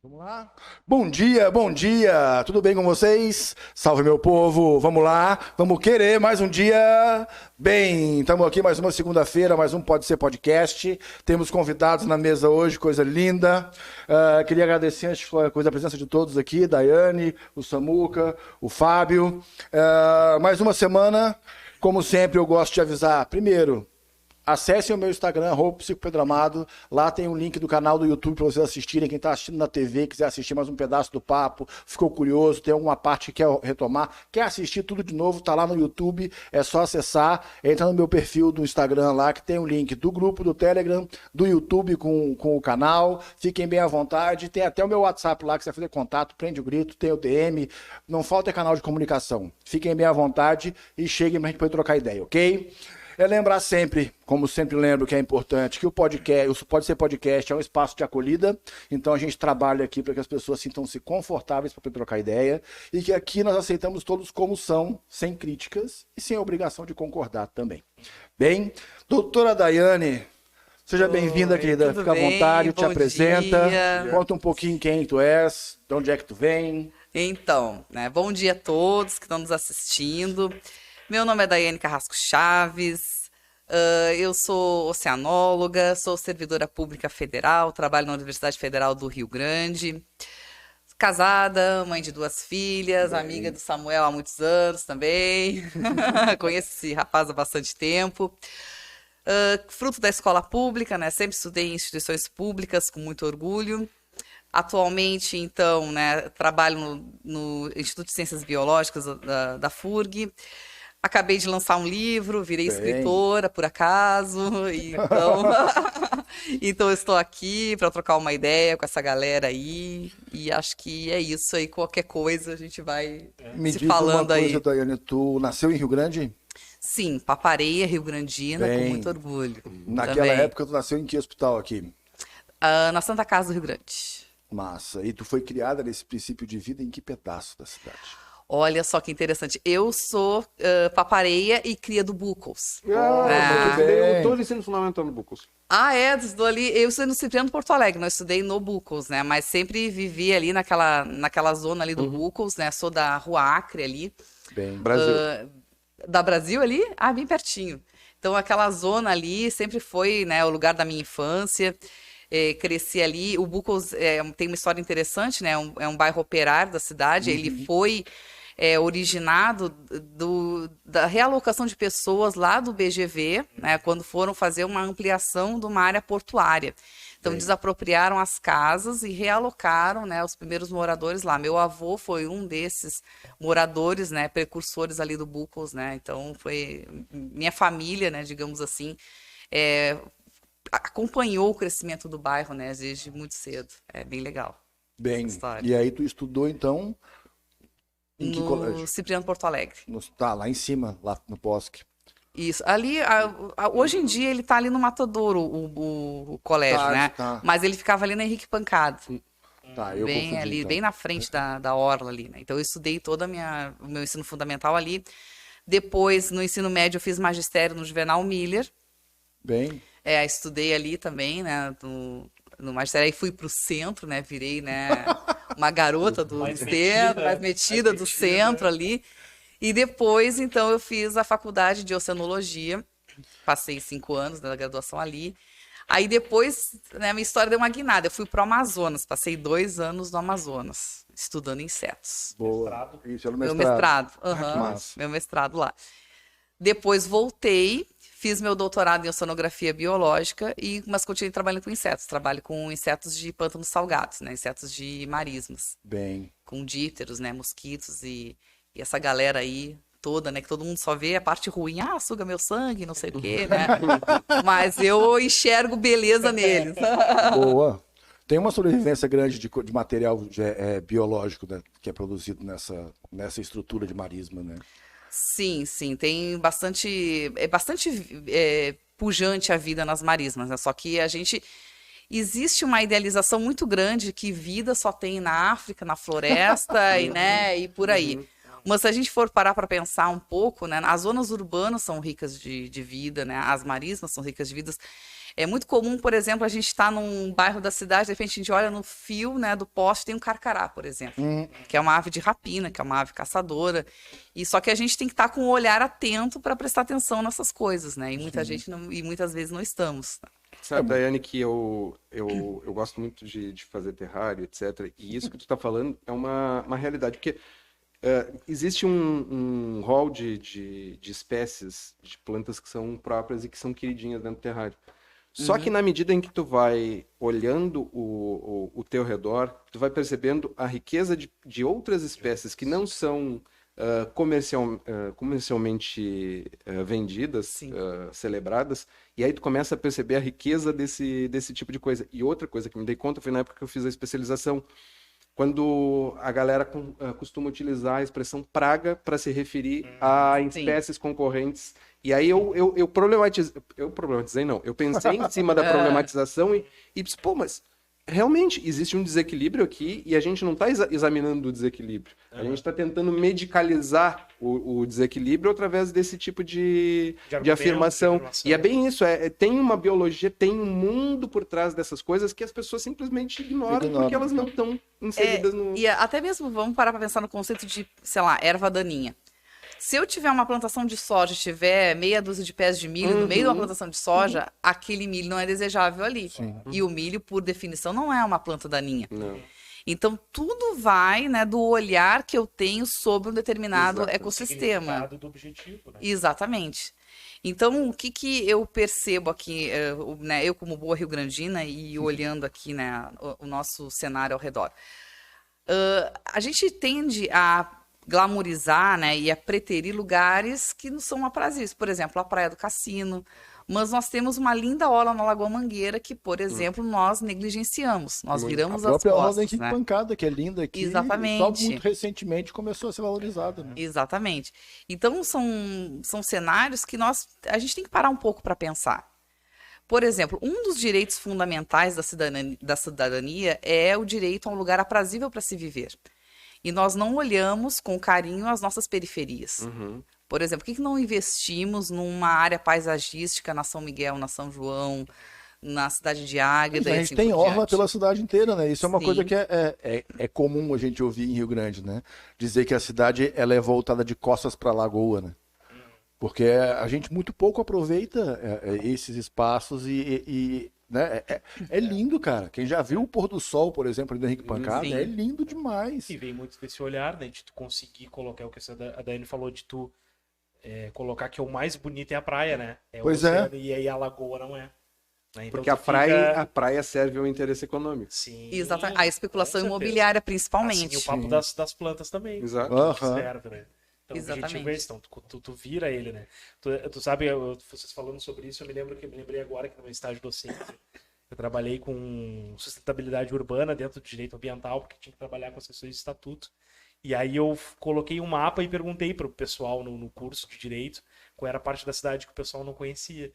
Vamos lá? Bom dia! Tudo bem com vocês? Salve, meu povo! Vamos lá, vamos querer mais um dia bem. Estamos aqui mais uma segunda-feira, mais um Pode Ser Podcast. Temos convidados na mesa hoje, coisa linda. Queria agradecer a presença de todos aqui, Daiane, o Samuca, o Fábio. Mais uma semana, como sempre, eu gosto de avisar. Primeiro, acessem o meu Instagram, @psicopedramado. Lá tem um link do canal do YouTube para vocês assistirem. Quem está assistindo na TV, quiser assistir mais um pedaço do papo, ficou curioso, tem alguma parte que quer retomar, quer assistir tudo de novo, tá lá no YouTube. É só acessar, entra no meu perfil do Instagram lá, que tem um link do grupo do Telegram, do YouTube com o canal. Fiquem bem à vontade. Tem até o meu WhatsApp lá, que você vai fazer contato, prende o grito, tem o DM. Não falta canal de comunicação. Fiquem bem à vontade e cheguem pra gente poder trocar ideia, ok? É lembrar sempre, como sempre lembro que é importante, que o Pode Ser Podcast é um espaço de acolhida, então a gente trabalha aqui para que as pessoas sintam-se confortáveis para poder trocar ideia e que aqui nós aceitamos todos como são, sem críticas e sem obrigação de concordar também. Bem, doutora Daiane, seja bem-vinda, querida, fica à vontade, te apresenta, conta um pouquinho quem tu és, de onde é que tu vem. Então, né, bom dia a todos que estão nos assistindo. Meu nome é Daiane Carrasco Chaves, eu sou oceanóloga, sou servidora pública federal, trabalho na Universidade Federal do Rio Grande, casada, mãe de 2 filhas, amiga do Samuel há muitos anos também, conheço esse rapaz há bastante tempo, fruto da escola pública, né? Sempre estudei em instituições públicas com muito orgulho. Atualmente, então, né, trabalho no Instituto de Ciências Biológicas da FURG. Acabei de lançar um livro, virei escritora, por acaso. Então eu estou aqui para trocar uma ideia com essa galera aí. E acho que é isso aí. Qualquer coisa a gente vai se falando aí. Me diz uma coisa, Daiane, tu nasceu em Rio Grande? Sim, Papareia, Rio Grandina, com muito orgulho. Naquela época tu nasceu em que hospital aqui? Na Santa Casa do Rio Grande. Massa. E tu foi criada nesse princípio de vida em que pedaço da cidade? Olha só que interessante. Eu sou papareia e cria do Bucos. Eu estou no ensino fundamental no Bucos. Estou ali. Eu estou no Cipriano Porto Alegre, não estudei no Bucos, né? Mas sempre vivi ali naquela zona ali do Bucos, né? Sou da Rua Acre ali. Bem, Brasil. Da Brasil ali? Bem pertinho. Então aquela zona ali sempre foi, né, o lugar da minha infância. Cresci ali. O Bucos tem uma história interessante, né? É um bairro operário da cidade. Ele foi originado da realocação de pessoas lá do BGV, né? Quando foram fazer uma ampliação de uma área portuária. Então, desapropriaram as casas e realocaram, né, os primeiros moradores lá. Meu avô foi um desses moradores, né, precursores ali do Bucos, né? Então, foi minha família, né, digamos assim, acompanhou o crescimento do bairro, né, desde muito cedo. É bem legal. Bem, e aí tu estudou, então, em que colégio? No Cipriano Porto Alegre. Lá em cima, lá no Bosque. Isso. Ali, hoje em dia, ele tá ali no Matadouro, o colégio, né? Tá. Mas ele ficava ali na Henrique Pancado. Eu bem confundi, ali, então. bem na frente da orla ali, né? Então, eu estudei todo o meu ensino fundamental ali. Depois, no ensino médio, eu fiz magistério no Juvenal Miller. Bem... estudei ali também, né, no magistério, aí fui pro centro, né, virei, né, uma garota do centro, mais metida do centro ali, e depois, então, eu fiz a faculdade de Oceanologia, passei 5 anos da graduação ali, aí depois, né, minha história deu uma guinada, eu fui pro Amazonas, passei 2 anos no Amazonas, estudando insetos. Boa. Isso, era o Meu mestrado. mestrado, meu mestrado lá. Depois voltei, fiz meu doutorado em oceanografia biológica, mas continuei trabalhando com insetos. Trabalho com insetos de pântanos salgados, né? Insetos de marismas. Bem. Com dípteros, né? Mosquitos e essa galera aí toda, né? Que todo mundo só vê a parte ruim. Suga meu sangue, não sei o quê, né? Mas eu enxergo beleza neles. Boa. Tem uma sobrevivência grande de material biológico, né, que é produzido nessa estrutura de marisma, né? Sim, tem bastante. É bastante pujante a vida nas marismas, né? Só que existe uma idealização muito grande que vida só tem na África, na floresta, e por aí. Mas se a gente for parar para pensar um pouco, né, as zonas urbanas são ricas de vida, né? As marismas são ricas de vidas. É muito comum, por exemplo, a gente estar num bairro da cidade, de repente a gente olha no fio, né, do poste, tem um carcará, por exemplo, que é uma ave de rapina, que é uma ave caçadora. E só que a gente tem que estar com o olhar atento para prestar atenção nessas coisas, né? E muita gente não, e muitas vezes não estamos. Sabe, Daiane, que eu gosto muito de fazer terrário, etc. E isso que tu tá falando é uma realidade, porque existe um rol de espécies de plantas que são próprias e que são queridinhas dentro do terrário. Só que na medida em que tu vai olhando o teu redor, tu vai percebendo a riqueza de outras espécies que não são comercialmente vendidas, celebradas, e aí tu começa a perceber a riqueza desse tipo de coisa. E outra coisa que me dei conta foi na época que eu fiz a especialização, quando a galera costuma utilizar a expressão praga para se referir a espécies concorrentes. E aí eu problematizei, não. Eu pensei em cima da problematização e disse, pô, mas realmente existe um desequilíbrio aqui e a gente não está examinando o desequilíbrio. A gente está tentando medicalizar o desequilíbrio através desse tipo de afirmação. E é bem isso, tem uma biologia, tem um mundo por trás dessas coisas que as pessoas simplesmente ignoram porque elas não estão inseridas no... E até mesmo, vamos parar para pensar no conceito de, sei lá, erva daninha. Se eu tiver uma plantação de soja, tiver meia dúzia de pés de milho no meio de uma plantação de soja, aquele milho não é desejável ali. E o milho, por definição, não é uma planta daninha. Não. Então, tudo vai, né, do olhar que eu tenho sobre um determinado ecossistema. Do objetivo, né? Exatamente. Então, o que eu percebo aqui, né, eu como boa rio-grandina e olhando aqui, né, o nosso cenário ao redor. A gente tende a glamorizar, né, e a preterir lugares que não são aprazíveis. Por exemplo, a Praia do Cassino. Mas nós temos uma linda orla na Lagoa Mangueira que, por exemplo, nós negligenciamos. Nós viramos as costas. A própria orla né? Pancada, que é linda aqui. Exatamente. Só muito recentemente começou a ser valorizada. Né? Exatamente. Então, são cenários que a gente tem que parar um pouco para pensar. Por exemplo, um dos direitos fundamentais da cidadania é o direito a um lugar aprazível para se viver. E nós não olhamos com carinho as nossas periferias. Por exemplo, por que não investimos numa área paisagística na São Miguel, na São João, na cidade de Águeda? A gente tem orla pela cidade inteira, né? Isso é uma coisa que é comum a gente ouvir em Rio Grande, né? Dizer que a cidade ela é voltada de costas para a lagoa, né? Porque a gente muito pouco aproveita esses espaços né? É lindo, cara. Quem já viu o pôr do sol, por exemplo, do Henrique Pancada, é lindo demais. E vem muito desse olhar, né? De tu conseguir colocar o que a Daiane falou, de tu colocar que o mais bonito é a praia, né? Pois oceano, e aí a lagoa não é. Né? Então, porque a praia serve ao interesse econômico. Sim. Exatamente. A especulação imobiliária, principalmente. Assim, o papo das plantas também. Exato. Serve, né? Então, exatamente. O objetivo é esse, então, tu vira ele, né? Tu sabe, vocês falando sobre isso, eu me lembrei agora que no meu estágio docente eu trabalhei com sustentabilidade urbana dentro do direito ambiental, porque tinha que trabalhar com as questões de estatuto. E aí eu coloquei um mapa e perguntei para o pessoal no curso de direito qual era a parte da cidade que o pessoal não conhecia.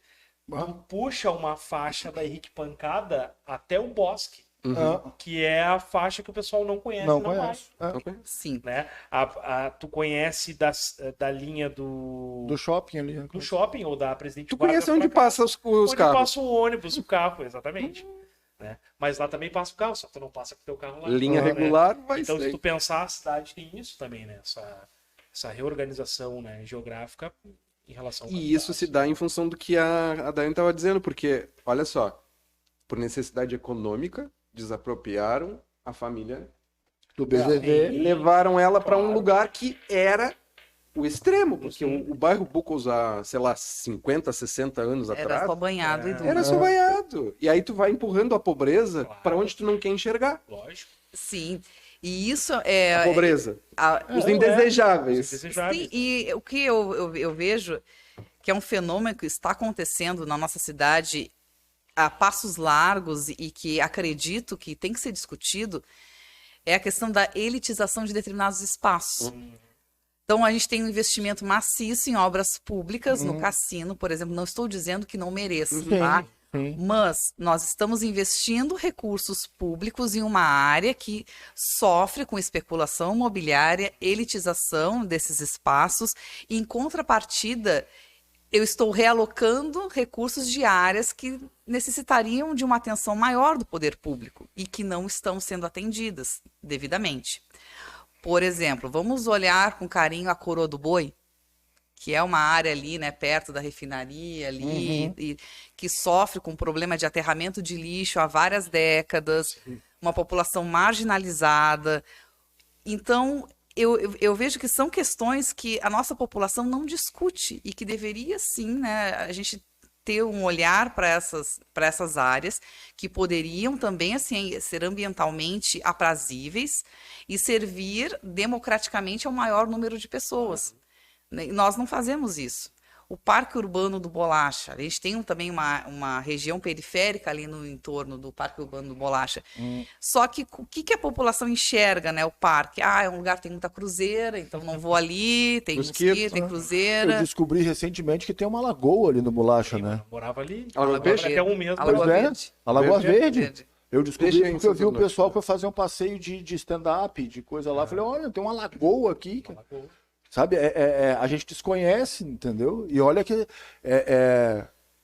Tu puxa uma faixa da Henrique Pancada até o Bosque. Que é a faixa que o pessoal não conhece. Não conhece. Sim. Né? Tu conhece da linha do shopping ali. Do shopping ou da Presidente Tu conhece onde passa os carros. Onde passa o ônibus, o carro, exatamente. Né? Mas lá também passa o carro, só que tu não passa com o teu carro lá. Linha regular, né? vai Então, ser. se tu pensar, a cidade tem isso também, né? Essa reorganização, né, geográfica em relação ao E isso se dá em função do que a Daiane estava dizendo, porque, olha só, por necessidade econômica, desapropriaram a família do BZV e levaram ela para um lugar que era o extremo, porque o bairro Bucos há, sei lá, 50, 60 anos atrás... Era só banhado e duro. Era só banhado. E aí tu vai empurrando a pobreza para onde tu não quer enxergar. Lógico. Sim. E isso é... A pobreza. Os indesejáveis. Sim, e o que eu vejo que é um fenômeno que está acontecendo na nossa cidade a passos largos e que acredito que tem que ser discutido é a questão da elitização de determinados espaços. Então, a gente tem um investimento maciço em obras públicas, no cassino, por exemplo. Não estou dizendo que não mereça, tá? Mas nós estamos investindo recursos públicos em uma área que sofre com especulação imobiliária, elitização desses espaços, e em contrapartida, eu estou realocando recursos de áreas que necessitariam de uma atenção maior do poder público e que não estão sendo atendidas devidamente. Por exemplo, vamos olhar com carinho a Coroa do Boi, que é uma área ali, né, perto da refinaria ali, e que sofre com problema de aterramento de lixo há várias décadas, uma população marginalizada. Então, eu vejo que são questões que a nossa população não discute e que deveria sim, né, a gente ter um olhar para essas áreas que poderiam também assim, ser ambientalmente aprazíveis e servir democraticamente ao maior número de pessoas. E nós não fazemos isso. O Parque Urbano do Bolacha, a gente tem também uma região periférica ali no entorno do Parque Urbano do Bolacha. Só que o que a população enxerga, né? O parque, é um lugar que tem muita cruzeira, então não vou ali, tem mosquito, tem cruzeira. Eu descobri recentemente que tem uma lagoa ali no Bolacha, Sim, né? mano, morava ali. Alagoa Morava Verde? até um mês. A Lagoa Pois é, Verde. a Lagoa Verde. Verde. Eu descobri Deixa aí em porque eu vi o Santo pessoal que foi fazer um passeio de stand-up, de coisa lá. Falei, olha, tem uma lagoa aqui, cara. Sabe, a gente desconhece, entendeu? E olha que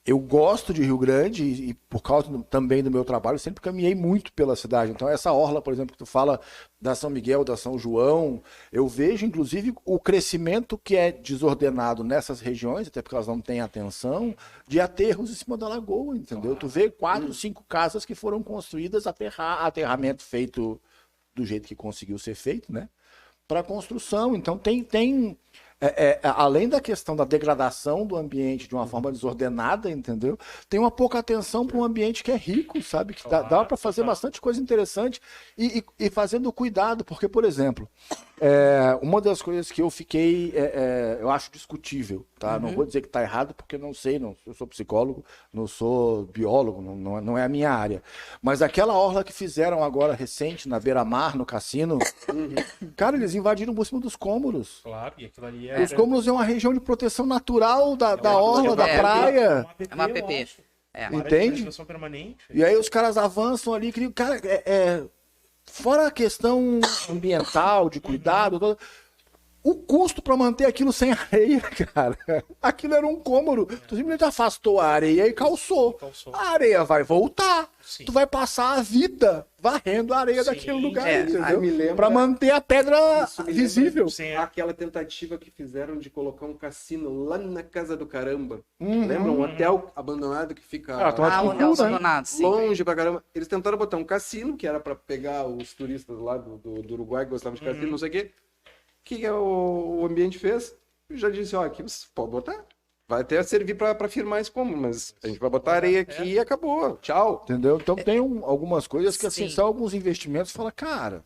eu gosto de Rio Grande e por causa também do meu trabalho, sempre caminhei muito pela cidade. Então essa orla, por exemplo, que tu fala da São Miguel, da São João, eu vejo inclusive o crescimento que é desordenado nessas regiões, até porque elas não têm atenção, de aterros em cima da lagoa, entendeu? Tu vê 4, 5 casas que foram construídas, aterramento feito do jeito que conseguiu ser feito, né? Para construção. Então além da questão da degradação do ambiente de uma forma desordenada, entendeu? Tem uma pouca atenção para um ambiente que é rico, sabe? Que dá para fazer bastante coisa interessante e fazendo cuidado, porque, por exemplo, uma das coisas que eu fiquei, eu acho discutível, tá? Não vou dizer que está errado, porque não sei, eu sou psicólogo, não sou biólogo, não é a minha área. Mas aquela orla que fizeram agora recente, na beira-mar, no cassino, cara, eles invadiram por cima dos cômoros. Claro, e aquilo ali Os cômoros é uma região de proteção natural da orla, da é, praia. É uma APP. Entende? Permanente. E aí os caras avançam ali, cara, fora a questão ambiental, de cuidado, o custo para manter aquilo sem areia, cara, aquilo era um cômodo. Tu simplesmente afastou a areia e calçou. A areia vai voltar. Sim. Tu vai passar a vida varrendo a areia daquele lugar, entendeu? Para manter a pedra visível. Aquela tentativa que fizeram de colocar um cassino lá na Casa do Caramba. Lembra? Um hotel abandonado que fica um hotel abandonado, sim. longe pra caramba. Eles tentaram botar um cassino, que era para pegar os turistas lá do Uruguai que gostavam de cassino, não sei o quê. O que o ambiente fez? Já disse, aqui você pode botar. Vai até servir para firmar esse cômodo, mas a gente vai botar areia aqui e acabou. Tchau. Entendeu? Então tem algumas coisas que assim, são alguns investimentos que fala, cara...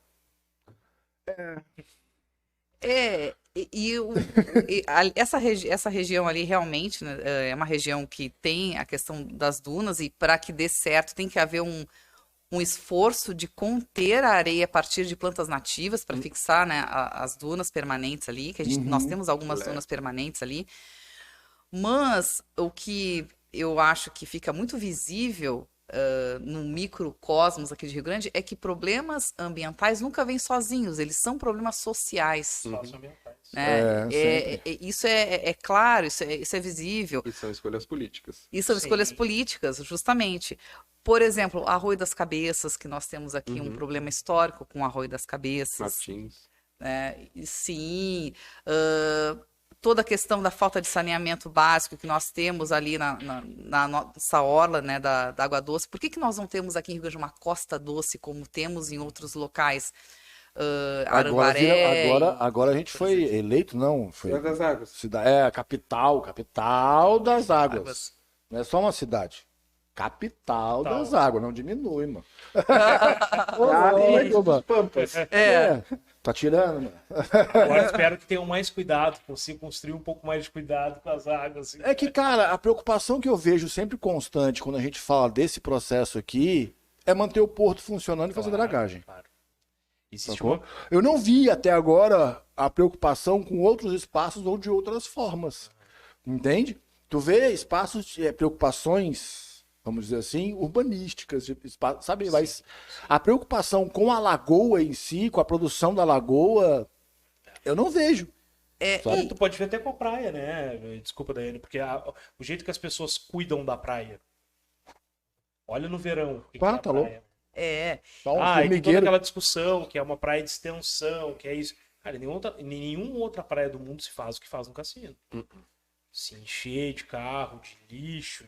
Essa região ali realmente, né, é uma região que tem a questão das dunas e para que dê certo tem que haver um esforço de conter a areia a partir de plantas nativas para fixar, né, as dunas permanentes ali, que nós temos algumas dunas permanentes ali. Mas o que eu acho que fica muito visível no microcosmos aqui de Rio Grande é que problemas ambientais nunca vêm sozinhos, eles são problemas sociais. Né? Isso é claro, isso é visível. E são escolhas políticas. E são escolhas políticas, justamente. Por exemplo, Arroio das Cabeças, que nós temos aqui um problema histórico com o Arroio das Cabeças. Martins. Sim. Toda a questão da falta de saneamento básico que nós temos ali na nossa orla, né, da Água Doce. Por que nós não temos aqui em Rio Grande uma costa doce como temos em outros locais? Aranguaré. Agora a gente foi eleito, não? Foi Cidade das Águas. Capital das águas. Não é só uma cidade. Capital das águas, não diminui, mano. Tá tirando, mano. Agora espero que tenham mais cuidado, consiga construir um pouco mais de cuidado com as águas. É que, cara, a preocupação que eu vejo sempre constante quando a gente fala desse processo aqui é manter o porto funcionando e fazer dragagem. Claro. Eu não vi até agora a preocupação com outros espaços ou de outras formas. Entende? Tu vê espaços de preocupações, vamos dizer assim, urbanísticas, sabe? Mas a preocupação com a lagoa em si, com a produção da lagoa, eu não vejo. Sabe? Tu pode ver até com a praia, né? Desculpa, Daiane, porque o jeito que as pessoas cuidam da praia. Olha no verão. O que Ah, que é a tá louco. praia. Tá um E tem toda formigueiro. aquela discussão que é uma praia de extensão, que é isso. Cara, nenhuma outra praia do mundo se faz o que faz no cassino. Se encher de carro, de lixo,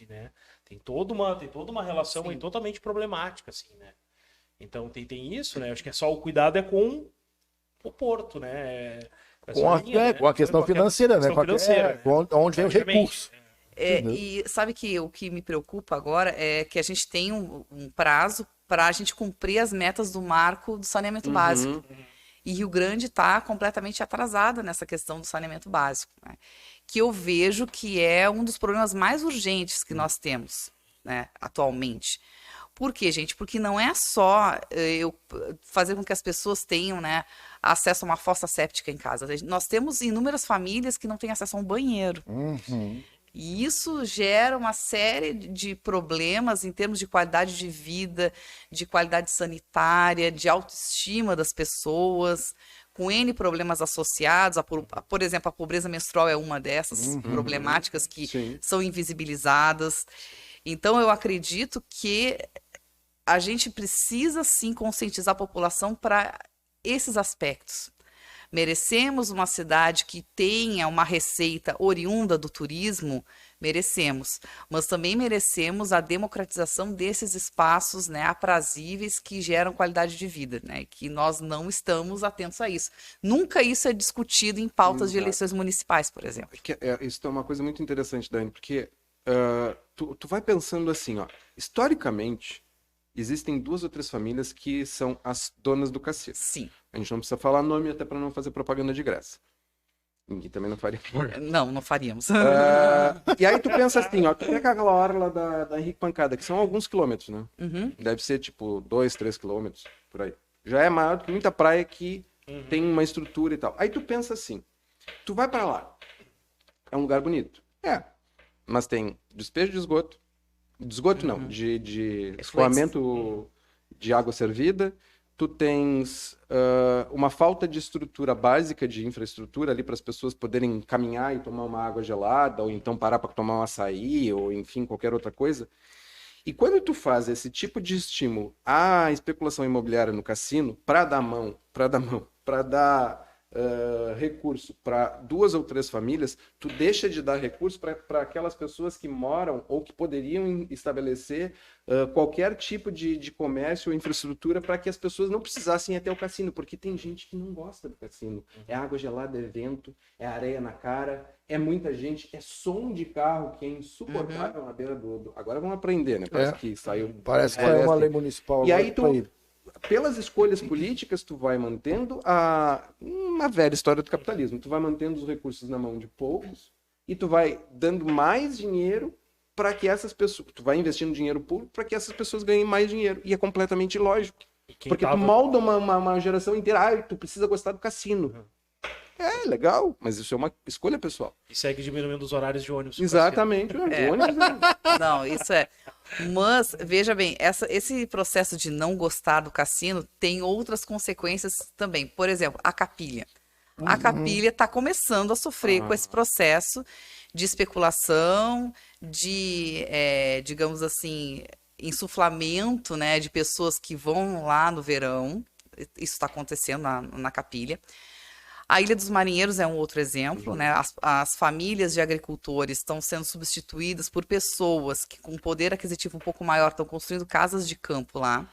né? Tem toda uma relação aí totalmente problemática, assim, né? Então tem isso, né? Acho que é só o cuidado é com o porto, né? Com a questão financeira, né? Onde vem o recurso. E sabe que o que me preocupa agora é que a gente tem um prazo para a gente cumprir as metas do marco do saneamento básico. E Rio Grande está completamente atrasada nessa questão do saneamento básico, né? Que eu vejo que é um dos problemas mais urgentes que nós temos, né, atualmente. Por quê, gente? Porque não é só eu fazer com que as pessoas tenham, né, acesso a uma fossa séptica em casa. Nós temos inúmeras famílias que não têm acesso a um banheiro. E isso gera uma série de problemas em termos de qualidade de vida, de qualidade sanitária, de autoestima das pessoas, com N problemas associados. Por exemplo, a pobreza menstrual é uma dessas problemáticas que são invisibilizadas. Então, eu acredito que a gente precisa, sim, conscientizar a população para esses aspectos. Merecemos uma cidade que tenha uma receita oriunda do turismo? Merecemos. Mas também merecemos a democratização desses espaços, né, aprazíveis que geram qualidade de vida, né? Que nós não estamos atentos a isso. Nunca isso é discutido em pautas de eleições municipais, por exemplo. Isso é uma coisa muito interessante, Dani, porque tu vai pensando assim, ó, historicamente, existem 2 ou 3 famílias que são as donas do cassino. Sim. A gente não precisa falar nome até para não fazer propaganda de graça. Ninguém também não faria. Não faríamos. E aí tu pensa assim, ó, tu pega aquela orla da Henrique Pancada, que são alguns quilômetros, né? Deve ser tipo 2, 3 quilômetros, por aí. Já é maior do que muita praia que tem uma estrutura e tal. Aí tu pensa assim, tu vai para lá, é um lugar bonito. Mas tem despejo de esgoto, não, de escoamento de água servida. Tu tens uma falta de estrutura básica, de infraestrutura ali para as pessoas poderem caminhar e tomar uma água gelada, ou então parar para tomar um açaí, ou enfim, qualquer outra coisa. E quando tu faz esse tipo de estímulo à especulação imobiliária no cassino, para dar recurso para 2 ou 3 famílias, tu deixa de dar recurso para aquelas pessoas que moram ou que poderiam estabelecer qualquer tipo de comércio ou infraestrutura para que as pessoas não precisassem ir até o cassino, porque tem gente que não gosta do cassino. É água gelada, é vento, é areia na cara, é muita gente, é som de carro que é insuportável na beira do... Agora vamos aprender, né? Parece que saiu... Parece que é uma lei municipal. E aí pelas escolhas políticas, tu vai mantendo uma velha história do capitalismo. Tu vai mantendo os recursos na mão de poucos e tu vai dando mais dinheiro para que essas pessoas... Tu vai investindo dinheiro público para que essas pessoas ganhem mais dinheiro. E é completamente ilógico. Porque tu molda uma geração inteira. Tu precisa gostar do cassino. É legal, mas isso é uma escolha pessoal. E segue diminuindo os horários de ônibus. Exatamente. Não, isso é... Mas, veja bem, esse processo de não gostar do cassino tem outras consequências também. Por exemplo, a Capilha. A Capilha está começando a sofrer com esse processo de especulação, de, digamos assim, insuflamento, né, de pessoas que vão lá no verão. Isso está acontecendo na Capilha. A Ilha dos Marinheiros é um outro exemplo, né? As famílias de agricultores estão sendo substituídas por pessoas que, com poder aquisitivo um pouco maior, estão construindo casas de campo lá.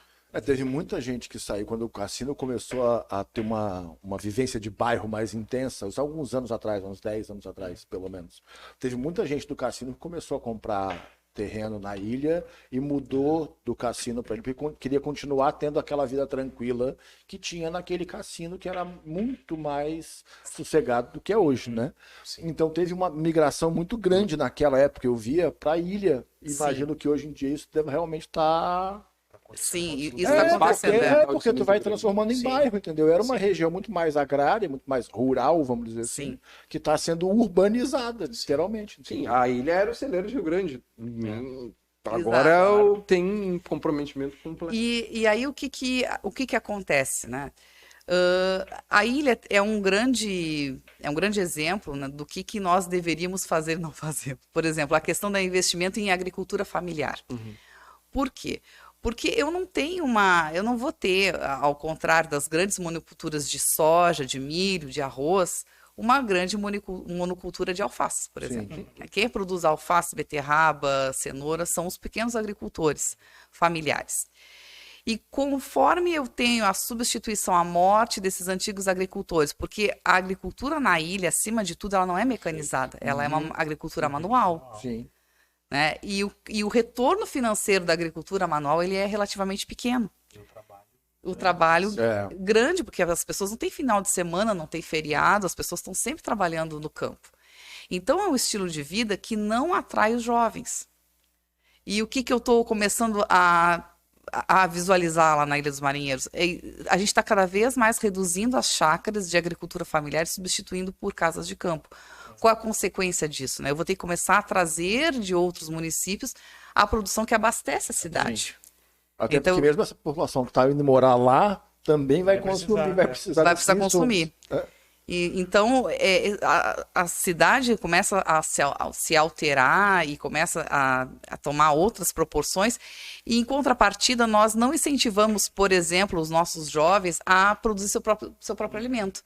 Teve muita gente que saiu quando o cassino começou a ter uma vivência de bairro mais intensa, alguns anos atrás, uns 10 anos atrás, pelo menos. Teve muita gente do cassino que começou a comprar terreno na ilha e mudou do cassino para ele, porque queria continuar tendo aquela vida tranquila que tinha naquele cassino, que era muito mais sossegado do que é hoje, né? Sim. Então teve uma migração muito grande naquela época, eu via, para a ilha. Imagino que hoje em dia isso deve realmente estar... Sim, isso está acontecendo. Porque tu vai transformando em bairro, entendeu? Era uma região muito mais agrária, muito mais rural, vamos dizer assim, que está sendo urbanizada, literalmente. Sim, a ilha era o celeiro de Rio Grande. Agora tem um comprometimento completo. E aí o que acontece, né? A ilha é um grande exemplo, né, do que nós deveríamos fazer e não fazer. Por exemplo, a questão do investimento em agricultura familiar. Por quê? Porque eu não vou ter, ao contrário das grandes monoculturas de soja, de milho, de arroz, uma grande monocultura de alface, por exemplo. Quem produz alface, beterraba, cenoura são os pequenos agricultores familiares. E conforme eu tenho a substituição, a morte desses antigos agricultores, porque a agricultura na ilha, acima de tudo, ela não é mecanizada, ela é uma agricultura manual. Sim. Né? E o retorno financeiro da agricultura manual, ele é relativamente pequeno. O trabalho grande, porque as pessoas não têm final de semana, não tem feriado, as pessoas estão sempre trabalhando no campo. Então, é um estilo de vida que não atrai os jovens. E o que eu estou começando a visualizar lá na Ilha dos Marinheiros? A gente está cada vez mais reduzindo as chácaras de agricultura familiar e substituindo por casas de campo. Qual a consequência disso? Né? Eu vou ter que começar a trazer de outros municípios a produção que abastece a cidade. Sim. Até porque mesmo essa população que está indo morar lá também vai consumir, vai precisar consumir. Então, a cidade começa a se alterar e começa a tomar outras proporções. E, em contrapartida, nós não incentivamos, por exemplo, os nossos jovens a produzir seu próprio alimento.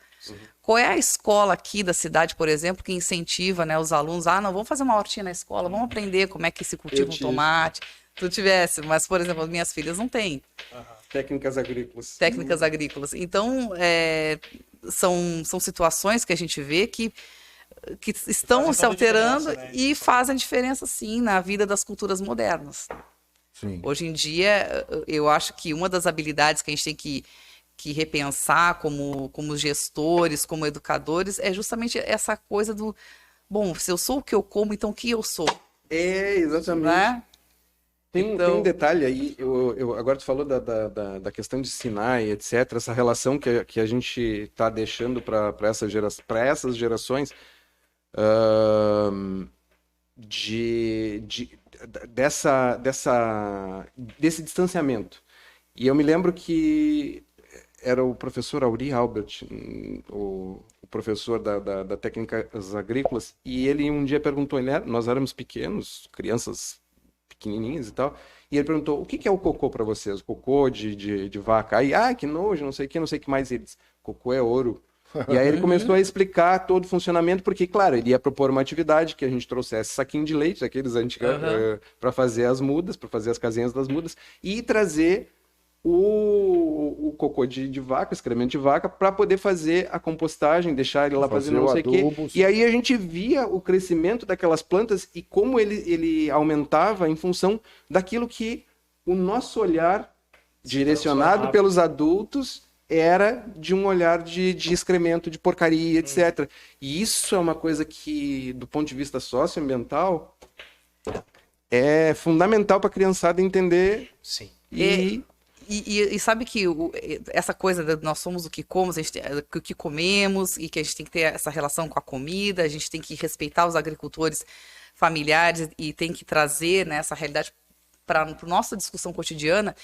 Qual é a escola aqui da cidade, por exemplo, que incentiva, né, os alunos? Não, vamos fazer uma hortinha na escola, vamos aprender como é que se cultiva um tomate. Tu tivesse, mas, por exemplo, as minhas filhas não têm. Técnicas agrícolas. Técnicas agrícolas. Então, são situações que a gente vê que estão se alterando, né? E fazem diferença, sim, na vida das culturas modernas. Sim. Hoje em dia, eu acho que uma das habilidades que a gente tem que repensar como gestores, como educadores, é justamente essa coisa do, bom, se eu sou o que eu como, então o que eu sou? Exatamente. Né? Tem um detalhe aí, agora tu falou da questão de Sinai, etc., essa relação que a gente está deixando para essas gerações desse distanciamento. E eu me lembro que era o professor Auri Albert, o professor da Técnicas Agrícolas, e ele um dia perguntou, nós éramos pequenos, crianças pequenininhas e tal, e ele perguntou, o que é o cocô para vocês? O cocô de vaca? Aí, que nojo, não sei o que mais. Eles, cocô é ouro. E aí ele começou a explicar todo o funcionamento, porque, claro, ele ia propor uma atividade que a gente trouxesse saquinho de leite, aqueles antigos, para fazer as mudas, para fazer as casinhas das mudas, e trazer o cocô de vaca, excremento de vaca, para poder fazer a compostagem, deixar ele lá fazendo não sei o quê. E aí a gente via o crescimento daquelas plantas e como ele aumentava em função daquilo que o nosso olhar, direcionado pelos adultos, era de um olhar de excremento, de porcaria, etc. E isso é uma coisa que, do ponto de vista socioambiental, é fundamental para a criançada entender. Sim. E sabe que essa coisa de nós somos o que comemos, o que comemos, e que a gente tem que ter essa relação com a comida, a gente tem que respeitar os agricultores familiares e tem que trazer, né, essa realidade para a nossa discussão cotidiana.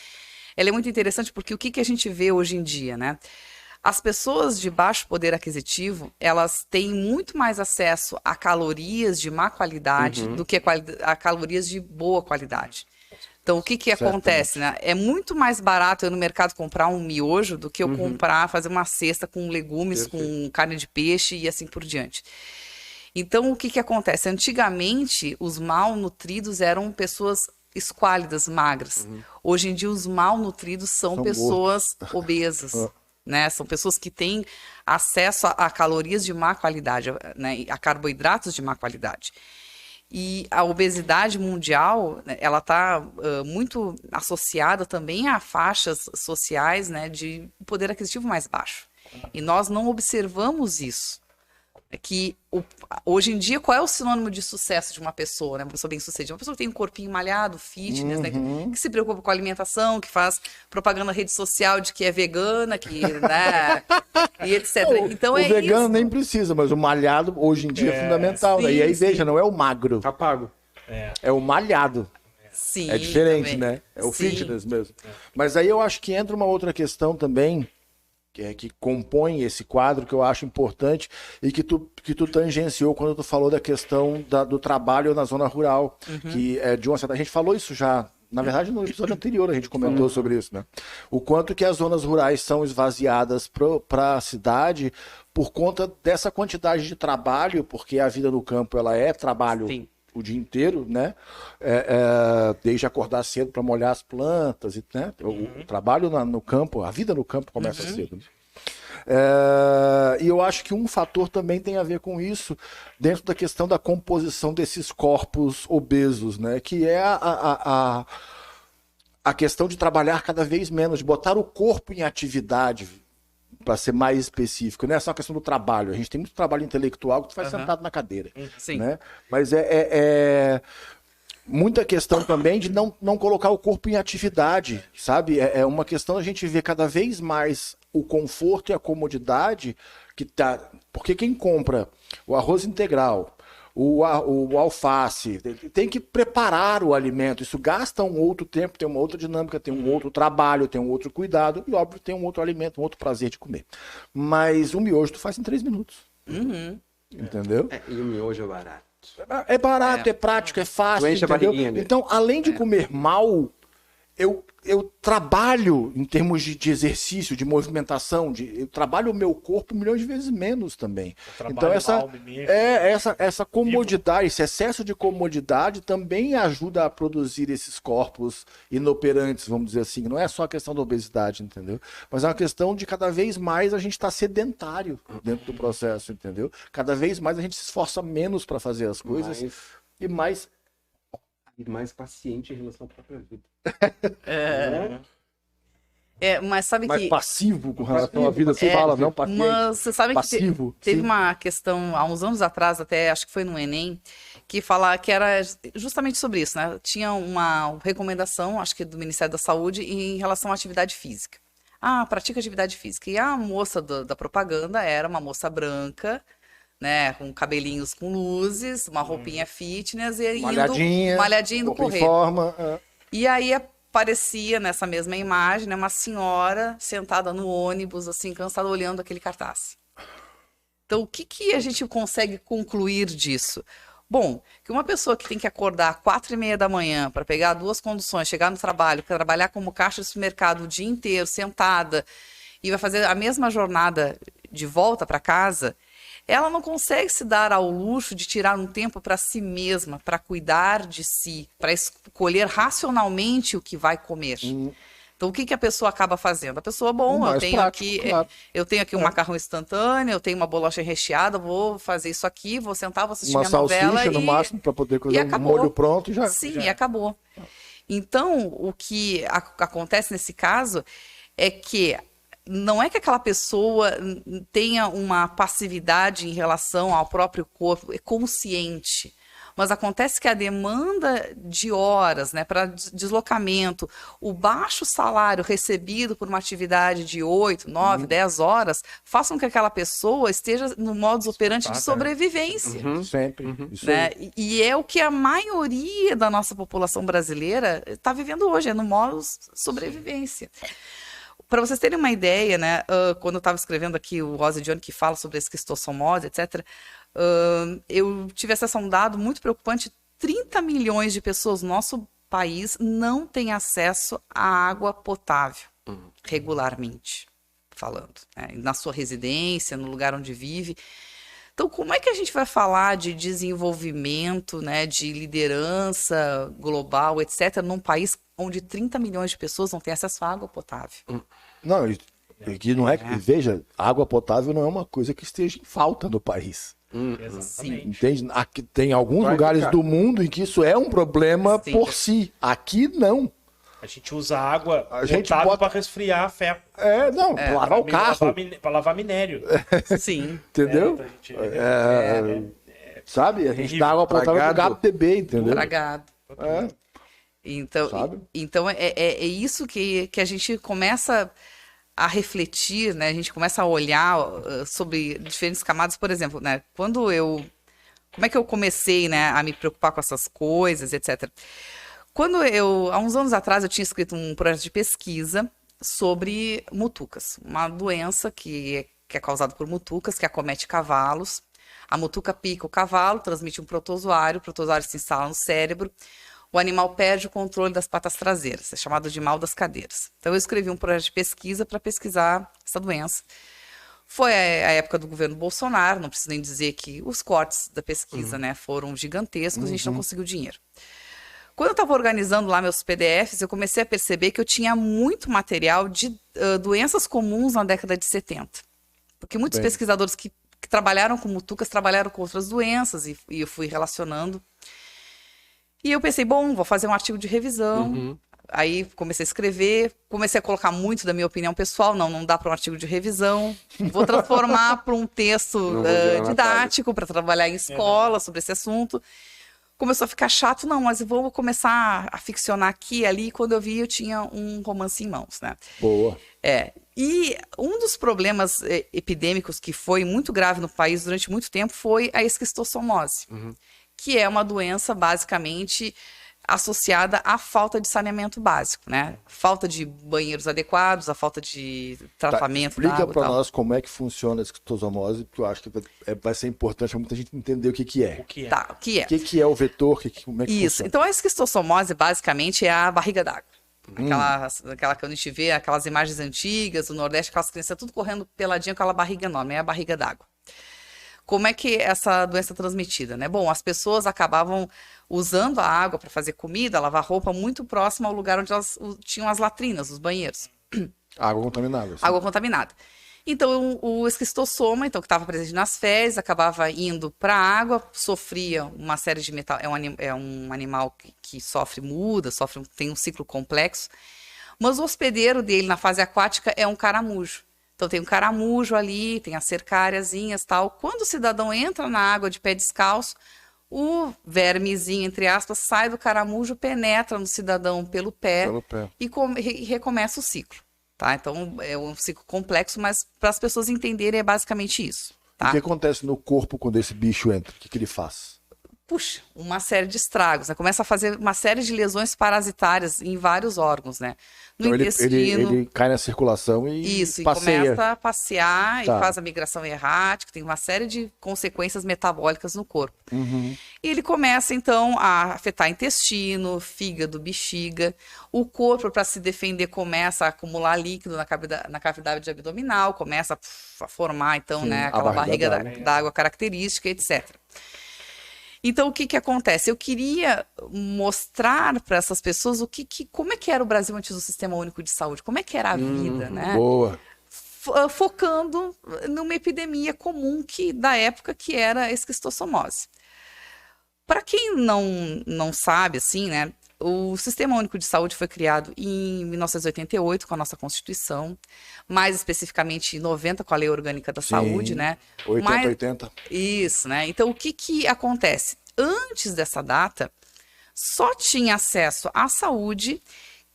Ela é muito interessante porque o que a gente vê hoje em dia, né? As pessoas de baixo poder aquisitivo, elas têm muito mais acesso a calorias de má qualidade do que a calorias de boa qualidade. Então, o que acontece, né? É muito mais barato eu no mercado comprar um miojo do que eu fazer uma cesta com legumes, com carne de peixe e assim por diante. Então, o que acontece? Antigamente, os malnutridos eram pessoas esquálidas, magras. Hoje em dia, os malnutridos são pessoas obesas. Né? São pessoas que têm acesso a calorias de má qualidade, né? A carboidratos de má qualidade. E a obesidade mundial, né, ela está muito associada também a faixas sociais, né, de poder aquisitivo mais baixo. E nós não observamos isso. Que hoje em dia, qual é o sinônimo de sucesso de uma pessoa, né? Uma pessoa bem-sucedida? Uma pessoa que tem um corpinho malhado, fitness, né? Que se preocupa com a alimentação, que faz propaganda na rede social de que é vegana, né? E etc. Então, o vegano isso. Nem precisa, mas o malhado hoje em dia é fundamental. Sim, né? E aí, veja, não é o magro. Tá pago. É o malhado. Sim, é diferente, também. Né? É o fitness mesmo. Mas aí eu acho que entra uma outra questão também, que compõem esse quadro, que eu acho importante e que tu tangenciou quando tu falou da questão do trabalho na zona rural, que de uma certa... A gente falou isso já, na verdade no episódio anterior a gente comentou sobre isso, né? O quanto que as zonas rurais são esvaziadas para a cidade por conta dessa quantidade de trabalho, porque a vida no campo ela é trabalho... Sim. O dia inteiro, né? Desde acordar cedo para molhar as plantas, né? O trabalho no campo, a vida no campo começa cedo. E eu acho que um fator também tem a ver com isso, dentro da questão da composição desses corpos obesos, né? Que é a questão de trabalhar cada vez menos, de botar o corpo em atividade, para ser mais específico, não é só a questão do trabalho. A gente tem muito trabalho intelectual que tu faz sentado na cadeira. Sim. Né? Mas é muita questão também de não colocar o corpo em atividade, sabe? É uma questão a gente ver cada vez mais o conforto e a comodidade que tá... Porque quem compra o arroz integral, o alface, tem que preparar o alimento. Isso gasta um outro tempo, tem uma outra dinâmica, tem um outro trabalho, tem um outro cuidado e, óbvio, tem um outro alimento, um outro prazer de comer. Mas o miojo tu faz em 3 minutos. Entendeu? E o miojo é barato. É barato, é prático, é fácil, Tu enche a entendeu? barriguinha, né? Então, além de comer mal, eu trabalho em termos de exercício, de movimentação, eu trabalho o meu corpo milhões de vezes menos também. Então essa comodidade, esse excesso de comodidade também ajuda a produzir esses corpos inoperantes, vamos dizer assim. Não é só a questão da obesidade, entendeu? Mas é uma questão de cada vez mais a gente estar sedentário dentro do processo, entendeu? Cada vez mais a gente se esforça menos para fazer as coisas e mais paciente em relação à própria vida. Mas sabe mais que... passivo com relação à vida, você fala, não paciente. Mas você sabe passivo, que teve uma questão, há uns anos atrás, até acho que foi no Enem, que era justamente sobre isso, né? Tinha uma recomendação, acho que do Ministério da Saúde, em relação à atividade física. Pratica atividade física. E a moça da propaganda era uma moça branca, né, com cabelinhos com luzes, uma roupinha fitness e malhadinha indo correr. E aí aparecia nessa mesma imagem, né, uma senhora sentada no ônibus, assim, cansada, olhando aquele cartaz. Então, o que a gente consegue concluir disso? Bom, que uma pessoa que tem que acordar às 4h30 da manhã para pegar 2 conduções, chegar no trabalho, trabalhar como caixa de supermercado o dia inteiro, sentada, e vai fazer a mesma jornada de volta para casa, ela não consegue se dar ao luxo de tirar um tempo para si mesma, para cuidar de si, para escolher racionalmente o que vai comer. Então, o que a pessoa acaba fazendo? A pessoa, eu tenho aqui um macarrão instantâneo, eu tenho uma bolacha recheada, vou fazer isso aqui, vou sentar, vou assistir minha novela. Uma salsicha no máximo para poder cozer um molho pronto e já... Sim, e acabou. Então, o que acontece nesse caso é que não é que aquela pessoa tenha uma passividade em relação ao próprio corpo, é consciente. Mas acontece que a demanda de horas, né, para deslocamento, o baixo salário recebido por uma atividade de 8, 9, 10 horas, façam com que aquela pessoa esteja no modus operandi de sobrevivência. Sempre. Né? E é o que a maioria da nossa população brasileira está vivendo hoje, é no modus sobrevivência. Para vocês terem uma ideia, né, quando eu estava escrevendo aqui o Rosa Dione, que fala sobre a esquistossomose, etc., eu tive acesso a um dado muito preocupante: 30 milhões de pessoas no nosso país não têm acesso à água potável, regularmente falando, né, na sua residência, no lugar onde vive. Então, como é que a gente vai falar de desenvolvimento, né, de liderança global, etc., num país onde 30 milhões de pessoas não têm acesso à água potável? Não, que não é que... Veja, água potável não é uma coisa que esteja em falta no país. Exatamente. Entende? Aqui tem alguns lugares do mundo em que isso é um problema por si. Aqui, não. A gente usa água potável para resfriar a ferro. Para lavar o carro. Para lavar minério. Sim. Entendeu? Sabe? A gente dá água potável pro gato beber, entendeu? Para gado. Então é isso que a gente começa a refletir, né? A gente começa a olhar sobre diferentes camadas. Por exemplo, né, como é que eu comecei, né, a me preocupar com essas coisas, etc. Há uns anos atrás, eu tinha escrito um projeto de pesquisa sobre mutucas, uma doença que é causada por mutucas, que acomete cavalos. A mutuca pica o cavalo, transmite um protozoário, o protozoário se instala no cérebro, o animal perde o controle das patas traseiras, é chamado de mal das cadeiras. Então eu escrevi um projeto de pesquisa para pesquisar essa doença. Foi a época do governo Bolsonaro, não preciso nem dizer que os cortes da pesquisa, né, foram gigantescos, a gente não conseguiu dinheiro. Quando eu estava organizando lá meus PDFs, eu comecei a perceber que eu tinha muito material de doenças comuns na década de 70. Porque muitos pesquisadores que trabalharam com mutucas trabalharam com outras doenças e eu fui relacionando. E eu pensei, bom, vou fazer um artigo de revisão. Aí comecei a escrever, comecei a colocar muito da minha opinião pessoal, não dá para um artigo de revisão, vou transformar para um texto didático para trabalhar em escola sobre esse assunto. Começou a ficar chato, não, mas eu vou começar a ficcionar aqui e ali. Quando eu vi, eu tinha um romance em mãos, né? Boa. E um dos problemas epidêmicos que foi muito grave no país durante muito tempo foi a esquistossomose, que é uma doença basicamente associada à falta de saneamento básico, né? Falta de banheiros adequados, a falta de tratamento da água. Explica para nós como é que funciona a esquistossomose, porque eu acho que vai ser importante para muita gente entender o que é. O que é? Tá, o que é? O que é o vetor, como é que Isso. funciona? Então a esquistossomose basicamente é a barriga d'água. Aquela que a gente vê, aquelas imagens antigas do Nordeste, aquelas crianças tudo correndo peladinho com aquela barriga enorme, é a barriga d'água. Como é que essa doença é transmitida, né? Bom, as pessoas acabavam usando a água para fazer comida, lavar roupa, muito próximo ao lugar onde elas tinham as latrinas, os banheiros. Água contaminada. Assim. Água contaminada. Então, o esquistossoma, então, que estava presente nas fezes, acabava indo para a água, sofria uma série de metal. É um animal que sofre muda, tem um ciclo complexo. Mas o hospedeiro dele na fase aquática é um caramujo. Então tem um caramujo ali, tem as cercáriazinhas e tal. Quando o cidadão entra na água de pé descalço, o vermezinho, entre aspas, sai do caramujo, penetra no cidadão pelo pé. E recomeça o ciclo. Tá? Então é um ciclo complexo, mas para as pessoas entenderem é basicamente isso. Tá? O que acontece no corpo quando esse bicho entra? O que ele faz? Puxa, uma série de estragos, né? Começa a fazer uma série de lesões parasitárias em vários órgãos, né? No então intestino. Ele cai na circulação e Isso, passeia. E começa a passear Tá. e faz a migração errática, tem uma série de consequências metabólicas no corpo. E ele começa, então, a afetar intestino, fígado, bexiga. O corpo, para se defender, começa a acumular líquido na cavidade abdominal, começa a formar, então, Sim, né, a aquela barriga barriga d'água característica, etc. Então, o que acontece? Eu queria mostrar para essas pessoas como é que era o Brasil antes do Sistema Único de Saúde, como é que era a vida, né? Boa. Focando numa epidemia comum da época, que era a esquistossomose. Para quem não sabe, assim, né? O Sistema Único de Saúde foi criado em 1988 com a nossa Constituição, mais especificamente em 90 com a Lei Orgânica da Saúde, né? 80. Isso, né? Então, o que acontece? Antes dessa data, só tinha acesso à saúde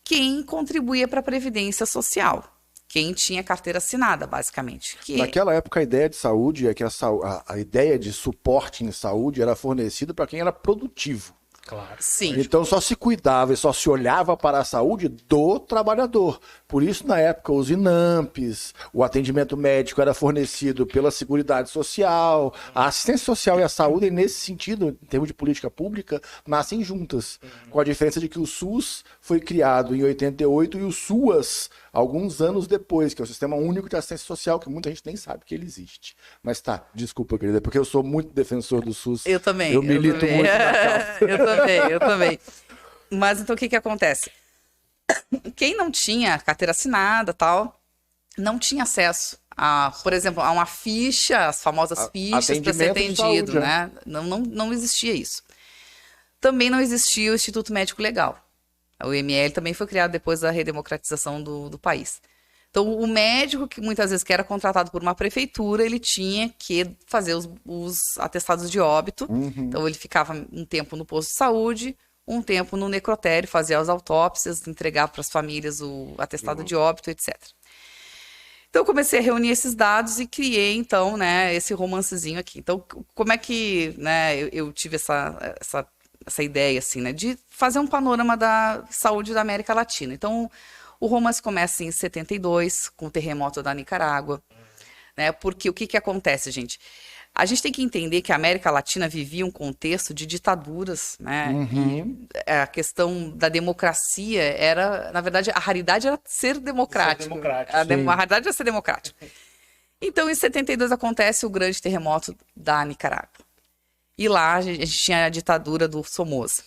quem contribuía para a Previdência Social, quem tinha carteira assinada, basicamente. Naquela época, a ideia de saúde é que a ideia de suporte em saúde era fornecida para quem era produtivo. Claro. Sim. Então só se cuidava e só se olhava para a saúde do trabalhador. Por isso, na época, os INAMPs, o atendimento médico era fornecido pela Seguridade Social, a assistência social e a saúde, nesse sentido, em termos de política pública, nascem juntas. Com a diferença de que o SUS foi criado em 88 e o SUAS alguns anos depois, que é o Sistema Único de Assistência Social, que muita gente nem sabe que ele existe. Mas tá, desculpa, querida, porque eu sou muito defensor do SUS. Eu também. Eu milito muito na causa. Eu também. Mas então o que acontece? Quem não tinha carteira assinada, tal, não tinha acesso por exemplo, a uma ficha, as famosas fichas para ser atendido, saúde, né? Não existia isso. Também não existia o Instituto Médico Legal. O IML também foi criado depois da redemocratização do país. Então, o médico, que muitas vezes que era contratado por uma prefeitura, ele tinha que fazer os atestados de óbito. Então, ele ficava um tempo no posto de saúde, um tempo no necrotério, fazia as autópsias, entregar para as famílias o atestado de óbito, etc. Então, eu comecei a reunir esses dados e criei, então, né, esse romancezinho aqui. Então, como é que, né, eu tive essa ideia, assim, né, de fazer um panorama da saúde da América Latina. Então, O romance começa em 72, com o terremoto da Nicarágua, né? Porque o que acontece, gente? A gente tem que entender que a América Latina vivia um contexto de ditaduras, né? Uhum. E a questão da democracia era, na verdade, a raridade era ser democrático. A raridade era ser democrático. Então, em 72 acontece o grande terremoto da Nicarágua. E lá a gente tinha a ditadura do Somoza.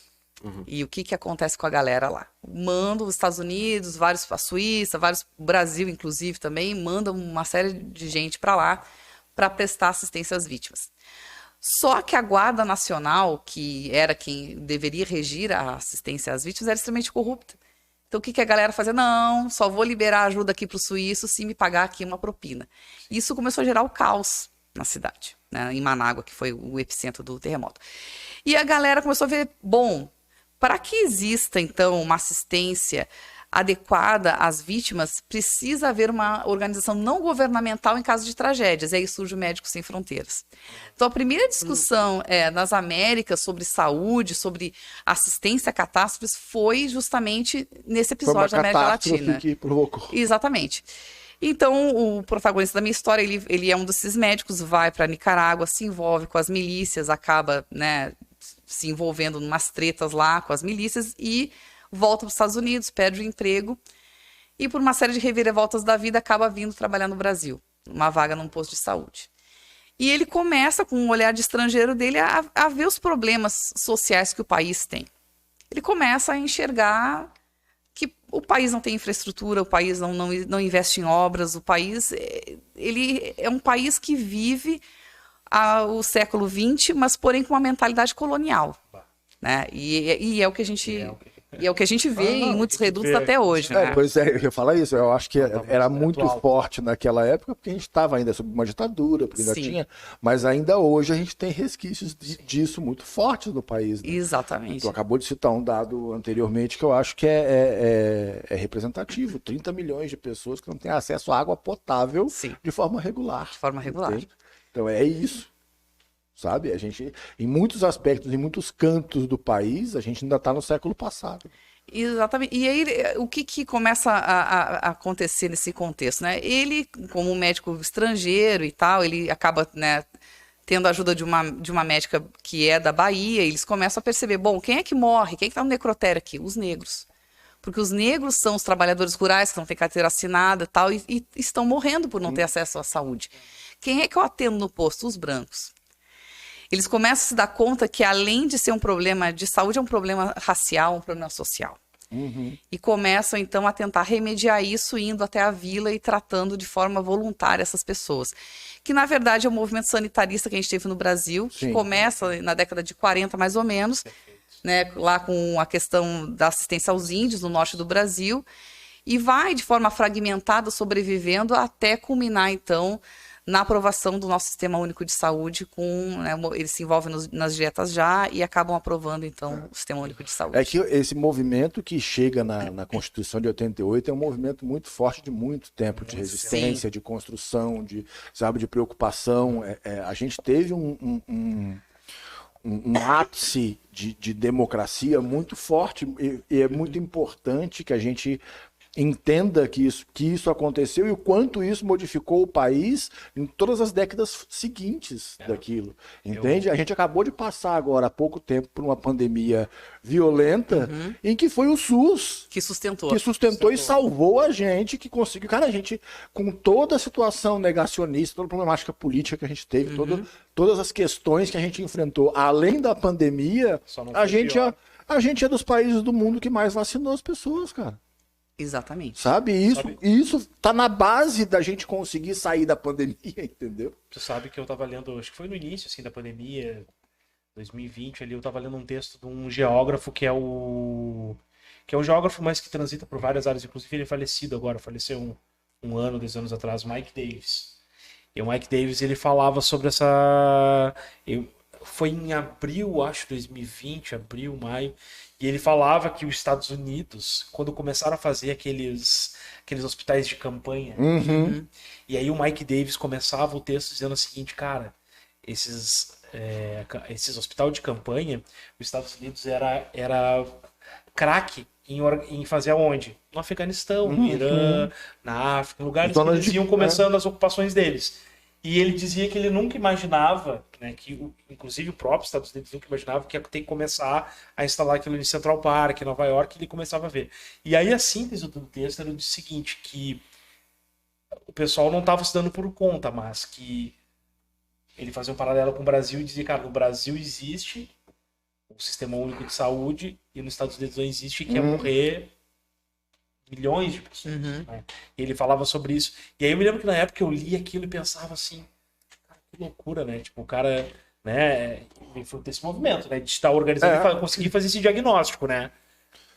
E o que acontece com a galera lá? Manda os Estados Unidos, vários, a Suíça, vários, o Brasil inclusive também, mandam uma série de gente para lá para prestar assistência às vítimas. Só que a Guarda Nacional, que era quem deveria regir a assistência às vítimas, era extremamente corrupta. Então o que a galera fazia? Não, só vou liberar ajuda aqui para o suíço se me pagar aqui uma propina. Isso começou a gerar o caos na cidade, né, em Manágua, que foi o epicentro do terremoto. E a galera começou a ver, bom, para que exista, então, uma assistência adequada às vítimas, precisa haver uma organização não governamental em caso de tragédias. E aí surge o Médicos Sem Fronteiras. Então, a primeira discussão nas Américas sobre saúde, sobre assistência a catástrofes, foi justamente nesse episódio da América Latina. Que provocou. Exatamente. Então, o protagonista da minha história, ele é um desses médicos, vai para Nicarágua, se envolve com as milícias, acaba, né, se envolvendo em umas tretas lá com as milícias e volta para os Estados Unidos, perde o emprego e por uma série de reviravoltas da vida acaba vindo trabalhar no Brasil, uma vaga num posto de saúde. E ele começa, com um olhar de estrangeiro dele, a ver os problemas sociais que o país tem. Ele começa a enxergar que o país não tem infraestrutura, o país não investe em obras, o país ele é um país que vive o século XX, mas porém com uma mentalidade colonial, né? E é o que a gente vê em muitos redutos até hoje. Né? Pois é, eu ia falar isso. Eu acho que era muito forte naquela época, porque a gente estava ainda sob uma ditadura, porque ainda tinha, mas ainda hoje a gente tem resquícios disso muito fortes no país. Né? Exatamente. Tu acabou de citar um dado anteriormente que eu acho que é representativo. 30 milhões de pessoas que não têm acesso à água potável de forma regular. De forma regular. Entende? Então é isso. Sabe? A gente, em muitos aspectos, em muitos cantos do país, a gente ainda está no século passado. Exatamente. E aí, o que começa a acontecer nesse contexto, né? Ele, como médico estrangeiro e tal, ele acaba, né, tendo a ajuda de uma médica que é da Bahia, e eles começam a perceber, bom, quem é que morre? Quem é que está no necrotério aqui? Os negros. Porque os negros são os trabalhadores rurais que não têm carteira assinada e tal, e estão morrendo por não ter acesso à saúde. Quem é que eu atendo no posto? Os brancos. Eles começam a se dar conta que, além de ser um problema de saúde, é um problema racial, um problema social. E começam, então, a tentar remediar isso, indo até a vila e tratando de forma voluntária essas pessoas. Que, na verdade, é o movimento sanitarista que a gente teve no Brasil, que começa na década de 40, mais ou menos, né, lá com a questão da assistência aos índios no norte do Brasil, e vai, de forma fragmentada, sobrevivendo até culminar, então, na aprovação do nosso Sistema Único de Saúde, né, eles se envolvem nas dietas já e acabam aprovando, então, o Sistema Único de Saúde. É que esse movimento que chega na Constituição de 88 é um movimento muito forte de muito tempo, de resistência, de construção, de preocupação. A gente teve um ápice de democracia muito forte e é muito importante que a gente entenda que isso aconteceu e o quanto isso modificou o país em todas as décadas seguintes daquilo. Entende? A gente acabou de passar agora há pouco tempo por uma pandemia violenta em que foi o SUS que sustentou e salvou a gente, que conseguiu. Cara, a gente, com toda a situação negacionista, toda a problemática política que a gente teve, todas as questões que a gente enfrentou, além da pandemia, a gente é dos países do mundo que mais vacinou as pessoas, cara. Exatamente. Sabe? Isso tá na base da gente conseguir sair da pandemia, entendeu? Você sabe que eu tava lendo, acho que foi no início assim, da pandemia, 2020, ali, eu tava lendo um texto de um geógrafo que é um geógrafo, mas que transita por várias áreas, inclusive ele é falecido agora, faleceu um ano, 2 anos atrás, Mike Davis. E o Mike Davis, ele falava sobre foi em abril, acho, 2020, abril, maio, e ele falava que os Estados Unidos, quando começaram a fazer aqueles hospitais de campanha, e aí o Mike Davis começava o texto dizendo o seguinte, cara, esses hospitais de campanha, os Estados Unidos era craque em fazer aonde? No Afeganistão, no Irã, na África, lugares que eles iam começando as ocupações deles. E ele dizia que ele nunca imaginava, né, que inclusive o próprio Estados Unidos nunca imaginava que ia ter que começar a instalar aquilo em Central Park, em Nova York, e ele começava a ver. E aí a síntese do texto era o seguinte, que o pessoal não estava se dando por conta, mas que ele fazia um paralelo com o Brasil e dizia, cara, no Brasil existe o Sistema Único de Saúde e nos Estados Unidos não existe, que é morrer milhões de pessoas. Né? E ele falava sobre isso. E aí eu me lembro que na época eu li aquilo e pensava assim, cara, que loucura, né? Tipo, o cara, né, foi desse movimento, né? De estar organizando e conseguir fazer esse diagnóstico, né?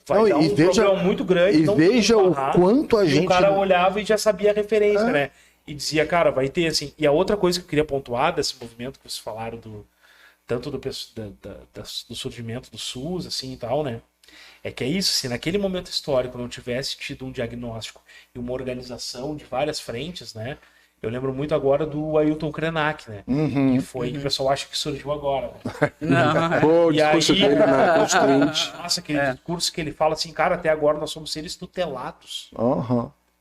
Vai dar um problema muito grande. E veja o quanto a gente... O cara olhava e já sabia a referência, né? E dizia, cara, vai ter assim... E a outra coisa que eu queria pontuar desse movimento que vocês falaram tanto do surgimento do SUS, assim, e tal, né? É que é isso, se naquele momento histórico não tivesse tido um diagnóstico e uma organização de várias frentes, né? Eu lembro muito agora do Ailton Krenak, né? Que foi, que o pessoal acha que surgiu agora, né? O discurso dele na Constituinte. Nossa, aquele discurso que ele fala assim, cara, até agora nós somos seres tutelados.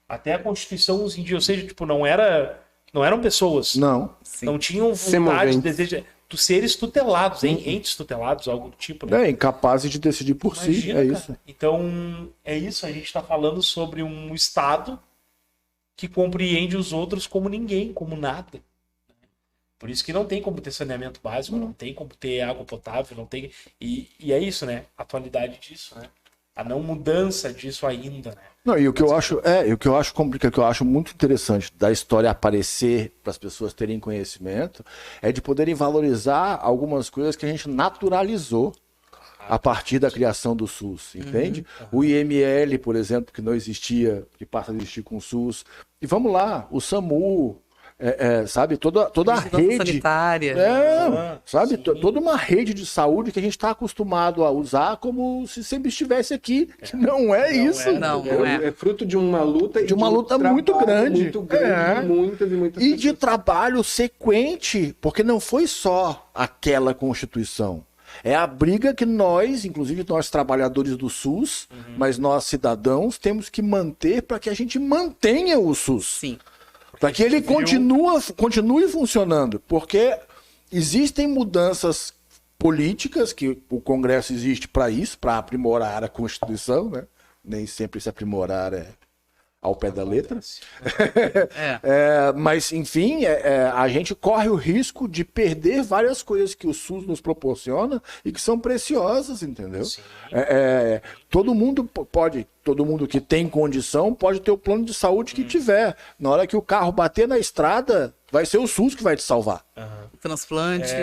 Até a Constituição nos india, ou seja, tipo, não eram pessoas. Não. Não tinham vontade, desejo... dos seres tutelados, entes tutelados, algo do tipo, né? Incapazes de decidir por si, é isso. Então, é isso, a gente está falando sobre um Estado que compreende os outros como ninguém, como nada. Por isso que não tem como ter saneamento básico, não tem como ter água potável, não tem... E é isso, né? A atualidade disso, né? A não mudança disso ainda, né? Não, e o que eu acho complicado, o que eu acho muito interessante da história aparecer para as pessoas terem conhecimento é de poderem valorizar algumas coisas que a gente naturalizou a partir da criação do SUS, entende? O IML, por exemplo, que não existia, que passa a existir com o SUS. E vamos lá, o SAMU, sabe, toda a rede sanitária. Sabe, toda uma rede de saúde que a gente está acostumado a usar como se sempre estivesse aqui, que não é isso. É fruto de uma luta muito grande. Muito grande, muitas e muitas pessoas. De trabalho sequente, porque não foi só aquela Constituição. É a briga que nós, inclusive nós trabalhadores do SUS, mas nós cidadãos, temos que manter para que a gente mantenha o SUS. Sim. Para que ele continue funcionando. Porque existem mudanças políticas, que o Congresso existe para isso, para aprimorar a Constituição, né? Nem sempre se aprimorar ao pé da letra. Mas, enfim, a gente corre o risco de perder várias coisas que o SUS nos proporciona e que são preciosas, entendeu? Todo mundo que tem condição pode ter o plano de saúde que tiver. Na hora que o carro bater na estrada, vai ser o SUS que vai te salvar. Transplante.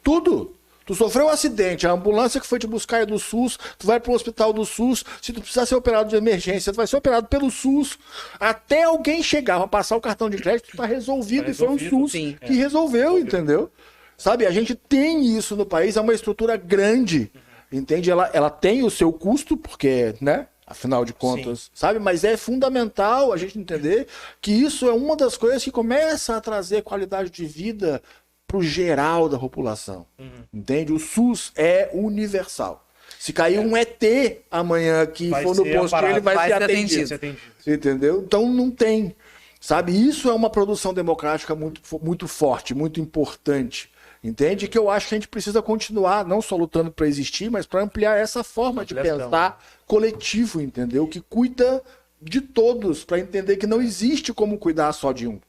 Tudo. Tu sofreu um acidente, a ambulância que foi te buscar é do SUS, tu vai pro hospital do SUS, se tu precisar ser operado de emergência, tu vai ser operado pelo SUS, até alguém chegar pra passar o cartão de crédito, tá resolvido, e foi o SUS que resolveu, entendeu? Sabe, a gente tem isso no país, é uma estrutura grande, entende? Ela tem o seu custo, porque, né? Afinal de contas, sabe? Mas é fundamental a gente entender que isso é uma das coisas que começa a trazer qualidade de vida pro geral da população, entende? O SUS é universal. Se cair um ET amanhã que for no posto, ele vai ser atendido. Entendeu? Então não tem, sabe? Isso é uma produção democrática muito forte, muito importante, entende? Que eu acho que a gente precisa continuar, não só lutando para existir, mas para ampliar essa forma de pensar coletivo, entendeu? Que cuida de todos, para entender que não existe como cuidar só de um.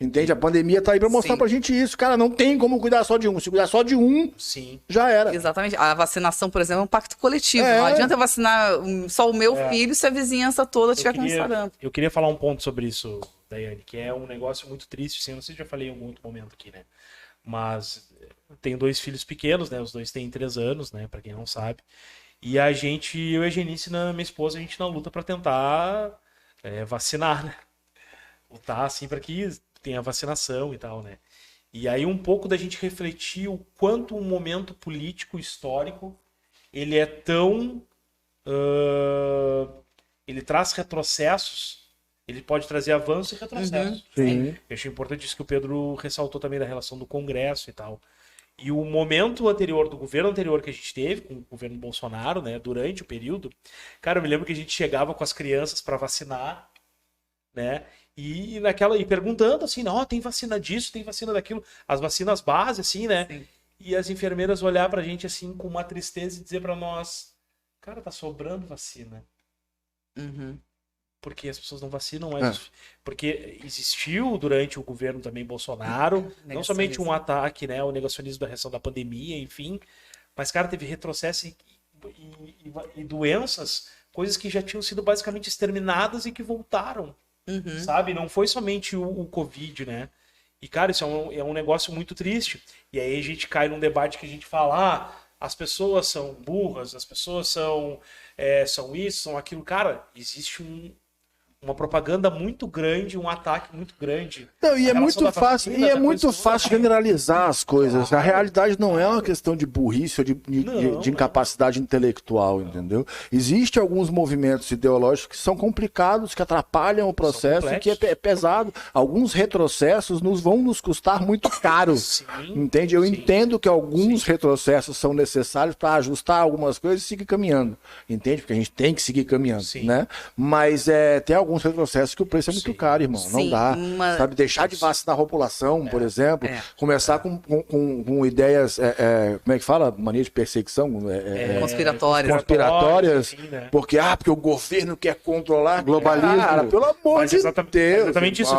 Entende? A pandemia tá aí pra mostrar pra gente isso. Cara, não tem como cuidar só de um. Se cuidar só de um, já era. Exatamente. A vacinação, por exemplo, é um pacto coletivo. Não adianta vacinar só o meu filho se a vizinhança toda estiver começando. Eu queria falar um ponto sobre isso, Daiane, que é um negócio muito triste. Assim, eu não sei se já falei em algum outro momento aqui, né? Mas tenho 2 filhos pequenos, né? Os 2 têm 3 anos, né? Pra quem não sabe. E a gente, eu e a Genice, minha esposa, a gente na luta pra tentar vacinar, né? Lutar, assim, pra que tem a vacinação e tal, né? E aí um pouco da gente refletir o quanto um momento político histórico ele é tão... ele traz retrocessos, ele pode trazer avanços e retrocessos. Sim. Eu achei importante isso que o Pedro ressaltou também da relação do Congresso e tal. E o momento anterior, do governo anterior que a gente teve, com o governo Bolsonaro, né, durante o período, cara, eu me lembro que a gente chegava com as crianças para vacinar, né, e perguntando assim, ó, tem vacina disso, tem vacina daquilo, as vacinas base, assim, né, Sim. e as enfermeiras olhar pra gente assim, com uma tristeza e dizer pra nós, cara, tá sobrando vacina. Uhum. Porque as pessoas não vacinam mais. Porque existiu durante o governo também Bolsonaro, não somente um ataque, né, o negacionismo da reação da pandemia, enfim, mas, cara, teve retrocesso e doenças, coisas que já tinham sido basicamente exterminadas e que voltaram, sabe? Não foi somente o Covid, né? E, cara, isso é um negócio muito triste. E aí a gente cai num debate que a gente fala, as pessoas são burras, as pessoas são isso, são aquilo. Cara, existe uma propaganda muito grande, um ataque muito grande. Não, e é muito fácil, generalizar as coisas. Claro. A realidade não é uma questão de burrice ou de incapacidade intelectual, entendeu? Existem alguns movimentos ideológicos que são complicados, que atrapalham o processo, que é pesado. Alguns retrocessos vão nos custar muito caro. Sim, entende? Eu entendo que alguns retrocessos são necessários para ajustar algumas coisas e seguir caminhando. Entende? Porque a gente tem que seguir caminhando, né? Mas tem alguns retrocessos que o preço é muito caro, irmão. Não dá. Sabe, deixar de vacinar a população, por exemplo, começar com ideias, como é que fala? Mania de perseguição? Conspiratórias. Enfim, né? Porque o governo quer controlar globalismo. Cara, pelo amor de Deus. Exatamente isso.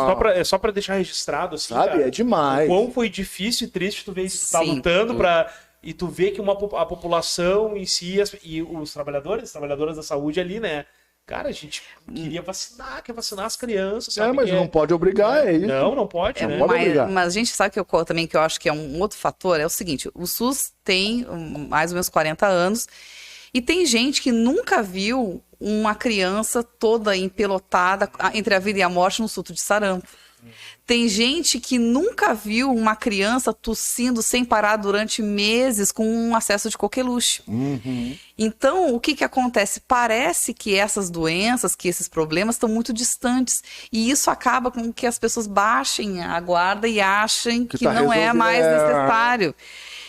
Só pra deixar registrado, assim, sabe? Cara, é demais. O quão foi difícil e triste tu ver isso, tu tá lutando pra... E tu vê que a população em si, e os trabalhadoras da saúde ali, né? Cara, a gente quer vacinar as crianças. Sabe? Mas não pode obrigar, é isso. Não pode, né? Mas a gente sabe que eu acho que é um outro fator, é o seguinte, o SUS tem mais ou menos 40 anos e tem gente que nunca viu uma criança toda empelotada entre a vida e a morte num surto de sarampo. Tem gente que nunca viu uma criança tossindo sem parar durante meses com um acesso de coqueluche. Então, o que acontece? Parece que essas doenças, que esses problemas estão muito distantes. E isso acaba com que as pessoas baixem a guarda e achem que não é mais necessário.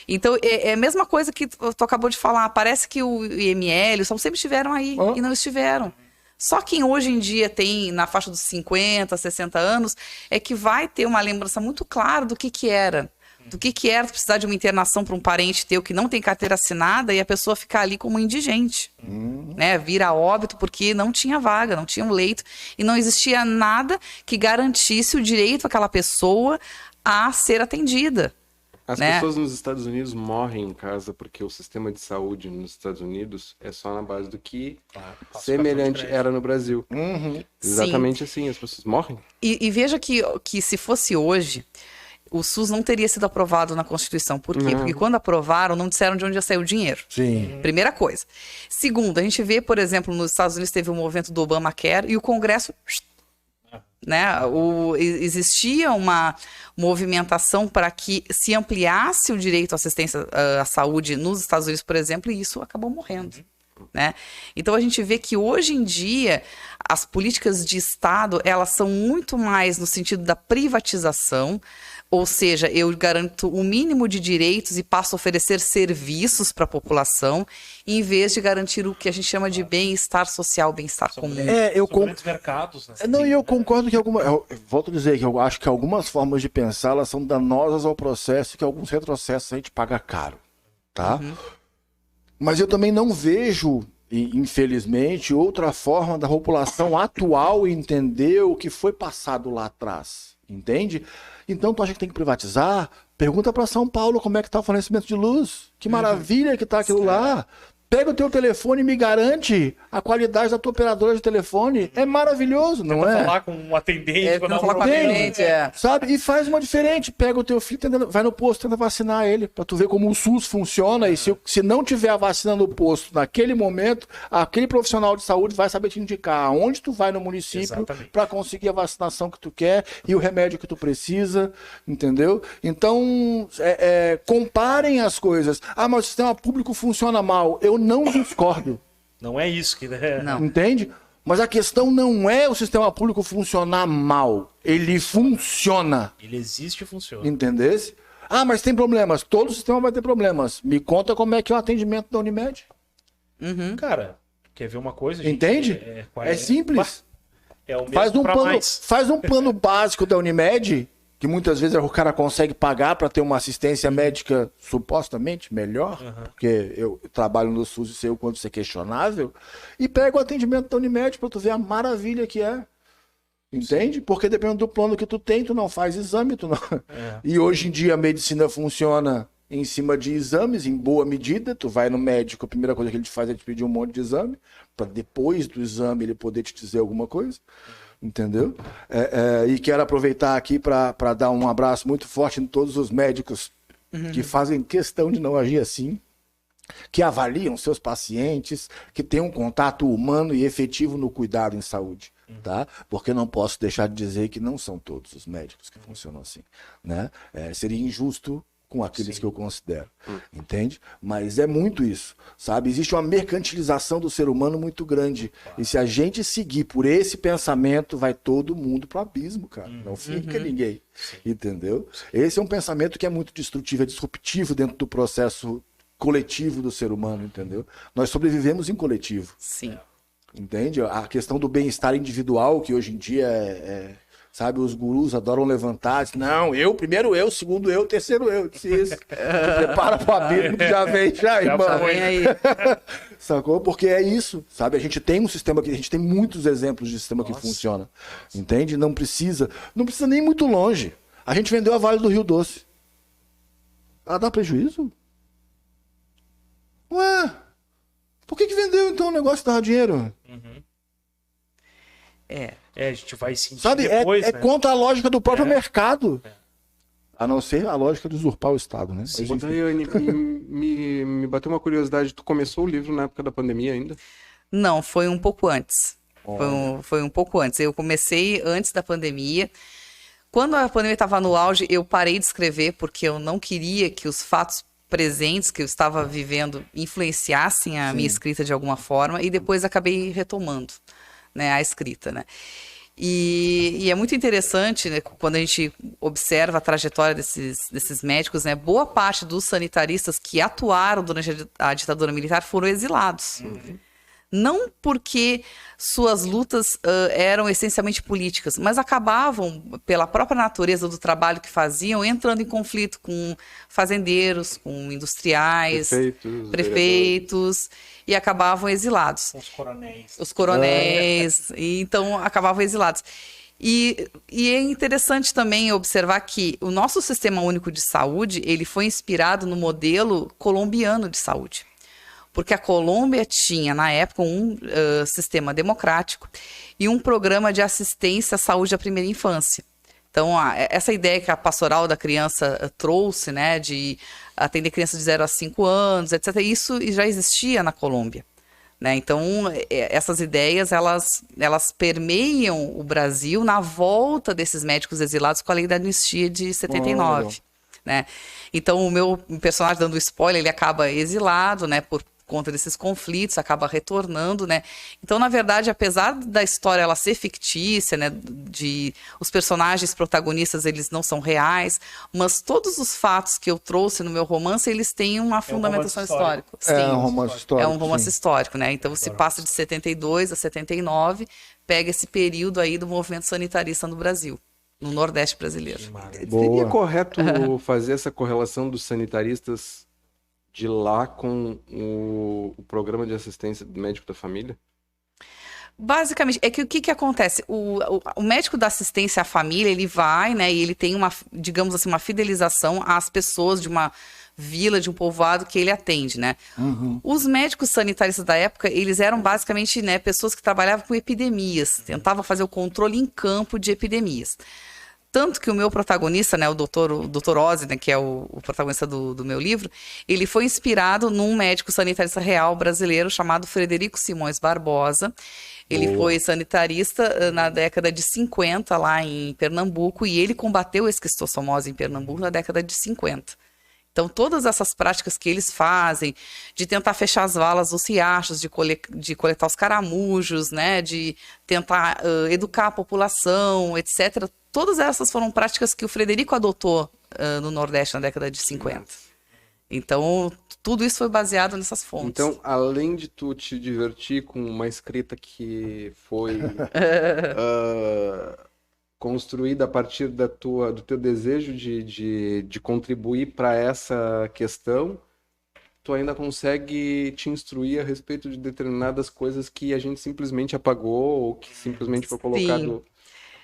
Então, é a mesma coisa que tu acabou de falar. Parece que o IML, sempre estiveram aí e não estiveram. Só quem hoje em dia tem na faixa dos 50, 60 anos é que vai ter uma lembrança muito clara do que era. Do que era precisar de uma internação para um parente teu que não tem carteira assinada e a pessoa ficar ali como indigente. Né? Vira óbito porque não tinha vaga, não tinha um leito e não existia nada que garantisse o direito àquela pessoa a ser atendida. As pessoas nos Estados Unidos morrem em casa porque o sistema de saúde nos Estados Unidos é só na base do que semelhante era no Brasil. Exatamente assim, as pessoas morrem. E veja que se fosse hoje, o SUS não teria sido aprovado na Constituição. Por quê? Porque quando aprovaram, não disseram de onde ia sair o dinheiro. Primeira coisa. Segundo, a gente vê, por exemplo, nos Estados Unidos teve o movimento do Obamacare e o Congresso... Né? Existia uma movimentação para que se ampliasse o direito à assistência à saúde nos Estados Unidos, por exemplo, e isso acabou morrendo. Né? Então a gente vê que hoje em dia as políticas de Estado elas são muito mais no sentido da privatização, ou seja, eu garanto o mínimo de direitos e passo a oferecer serviços para a população, em vez de garantir o que a gente chama de bem-estar social, bem-estar comum. Mercados, né? E eu concordo que volto a dizer que eu acho que algumas formas de pensar elas são danosas ao processo e que alguns retrocessos a gente paga caro, tá? Mas eu também não vejo, infelizmente, outra forma da população atual entender o que foi passado lá atrás, entende? Então tu acha que tem que privatizar? Pergunta para São Paulo como é que tá o fornecimento de luz. Que maravilha que tá aquilo lá. Pega o teu telefone e me garante a qualidade da tua operadora de telefone. É maravilhoso, não é? Falar com um atendente. Falar com um atendente, sabe? E faz uma diferente. Pega o teu filho, vai no posto, tenta vacinar ele, pra tu ver como o SUS funciona. E se não tiver a vacina no posto naquele momento, aquele profissional de saúde vai saber te indicar aonde tu vai no município para conseguir a vacinação que tu quer e o remédio que tu precisa, entendeu? Então, comparem as coisas. Mas o sistema público funciona mal. Eu não discordo. Não é isso que... Não. Entende? Mas a questão não é o sistema público funcionar mal. Ele funciona. Ele existe e funciona. Entendesse? Ah, mas tem problemas. Todo sistema vai ter problemas. Me conta como é que é o atendimento da Unimed. Cara, quer ver uma coisa? Gente? Entende? É simples. É o mesmo Faz um plano básico da Unimed, que muitas vezes o cara consegue pagar para ter uma assistência médica supostamente melhor, porque eu trabalho no SUS e sei o quanto isso é questionável, e pega o atendimento da Unimed para tu ver a maravilha que é. Entende? Porque dependendo do plano que tu tem, tu não faz exame, tu não... E hoje em dia a medicina funciona em cima de exames, em boa medida. Tu vai no médico, a primeira coisa que ele te faz é te pedir um monte de exame, para depois do exame ele poder te dizer alguma coisa. Entendeu? E quero aproveitar aqui para dar um abraço muito forte em todos os médicos que fazem questão de não agir assim, que avaliam seus pacientes, que têm um contato humano e efetivo no cuidado em saúde. Tá? Porque não posso deixar de dizer que não são todos os médicos que funcionam assim, né? Seria injusto com aqueles que eu considero, entende? Mas é muito isso, sabe? Existe uma mercantilização do ser humano muito grande, e se a gente seguir por esse pensamento, vai todo mundo pro abismo, cara. Não fica ninguém, entendeu? Esse é um pensamento que é muito destrutivo, é disruptivo dentro do processo coletivo do ser humano, entendeu? Nós sobrevivemos em coletivo. Sim. Entende? A questão do bem-estar individual, que hoje em dia sabe, os gurus adoram levantar. Diz, não, primeiro eu, segundo eu, terceiro eu. Disse isso. Prepara pro abismo que já vem, irmão. Vem aí. Sacou? Porque é isso, sabe? A gente tem um sistema que a gente tem muitos exemplos de sistema que funciona. Entende? Não precisa nem muito longe. A gente vendeu a Vale do Rio Doce. Ela dá prejuízo? Ué, por que vendeu então o negócio que dava dinheiro? A gente vai sentir sabe, depois, né? contra a lógica do próprio mercado. A não ser a lógica de usurpar o Estado, né? Sim. Daiane, me bateu uma curiosidade. Tu começou o livro na época da pandemia ainda? Não, foi um pouco antes. Foi um pouco antes. Eu comecei antes da pandemia. Quando a pandemia estava no auge, eu parei de escrever porque eu não queria que os fatos presentes que eu estava vivendo influenciassem a minha escrita de alguma forma, e depois acabei retomando, né, a escrita, né? E é muito interessante, né, quando a gente observa a trajetória desses médicos, né, boa parte dos sanitaristas que atuaram durante a ditadura militar foram exilados. Não porque suas lutas eram essencialmente políticas, mas acabavam, pela própria natureza do trabalho que faziam, entrando em conflito com fazendeiros, com industriais, prefeitos, e acabavam exilados. Os coronéis, e então acabavam exilados. E é interessante também observar que o nosso Sistema Único de Saúde, ele foi inspirado no modelo colombiano de saúde. Porque a Colômbia tinha, na época, um sistema democrático e um programa de assistência à saúde à primeira infância. Então, essa ideia que a pastoral da criança trouxe, né, de atender crianças de 0 a 5 anos, etc., isso já existia na Colômbia. Né? Então, essas ideias, elas permeiam o Brasil na volta desses médicos exilados com a lei da anistia de 79. Né? Então, o meu personagem, dando spoiler, ele acaba exilado, né, por conta desses conflitos, acaba retornando, né? Então, na verdade, apesar da história ela ser fictícia, né, os personagens protagonistas, eles não são reais, mas todos os fatos que eu trouxe no meu romance, eles têm uma fundamentação histórica. Sim, um romance histórico. É um romance histórico, né? Então, se passa de 72 a 79, pega esse período aí do movimento sanitarista no Brasil, no Nordeste brasileiro. Seria correto fazer essa correlação dos sanitaristas de lá com o programa de assistência do médico da família? Basicamente, é que o que acontece? O médico da assistência à família, ele vai, né, e ele tem uma, digamos assim, uma fidelização às pessoas de uma vila, de um povoado que ele atende, né? Os médicos sanitários da época, eles eram basicamente, né, pessoas que trabalhavam com epidemias, tentavam fazer o controle em campo de epidemias. Tanto que o meu protagonista, né, o Dr. Ozzy, né, que é o protagonista do meu livro, ele foi inspirado num médico sanitarista real brasileiro chamado Frederico Simões Barbosa. Ele foi sanitarista na década de 50 lá em Pernambuco, e ele combateu a esquistossomose em Pernambuco na década de 50. Então, todas essas práticas que eles fazem, de tentar fechar as valas dos riachos, de coletar os caramujos, né, de tentar educar a população, etc., todas essas foram práticas que o Frederico adotou no Nordeste na década de 50. Então, tudo isso foi baseado nessas fontes. Então, além de tu te divertir com uma escrita que foi construída a partir do teu desejo de contribuir para essa questão, tu ainda consegue te instruir a respeito de determinadas coisas que a gente simplesmente apagou ou que simplesmente foi colocado...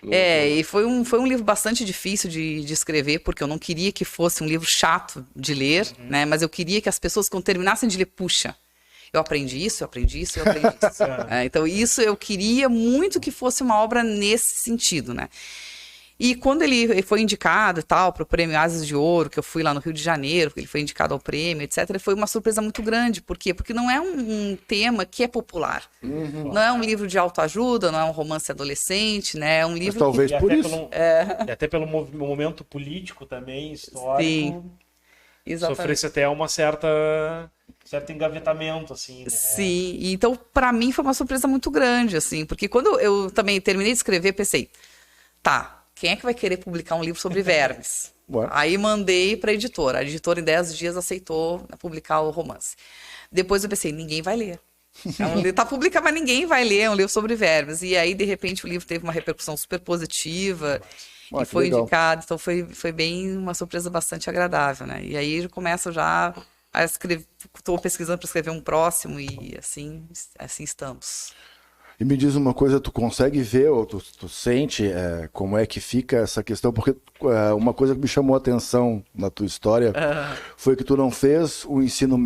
E foi um livro bastante difícil de escrever, porque eu não queria que fosse um livro chato de ler, né? Mas eu queria que as pessoas, quando terminassem de ler, puxa, eu aprendi isso, eu aprendi isso, eu aprendi isso. Então, isso eu queria muito que fosse uma obra nesse sentido, né? E quando ele foi indicado e tal, para o Prêmio Asas de Ouro, que eu fui lá no Rio de Janeiro, ele foi indicado ao prêmio, etc., foi uma surpresa muito grande. Por quê? Porque não é um tema que é popular. Não é um livro de autoajuda, não é um romance adolescente, né? É um livro talvez que... por isso. E até pelo momento político também, histórico. Sim, exatamente. Sofresse até uma certo engavetamento, assim. Né? Sim, e então para mim foi uma surpresa muito grande, assim, porque quando eu também terminei de escrever, pensei, tá, quem é que vai querer publicar um livro sobre vermes? Aí mandei para a editora em 10 dias aceitou publicar o romance. Depois eu pensei, ninguém vai ler. É um livro, tá publicado, mas ninguém vai ler, é um livro sobre vermes. E aí, de repente, o livro teve uma repercussão super positiva e foi indicado. Então foi bem uma surpresa bastante agradável, né? E aí eu começo já a escrever, estou pesquisando para escrever um próximo e assim estamos. E me diz uma coisa, tu consegue ver ou tu sente como é que fica essa questão? Porque uma coisa que me chamou a atenção na tua história foi que tu não fez o ensino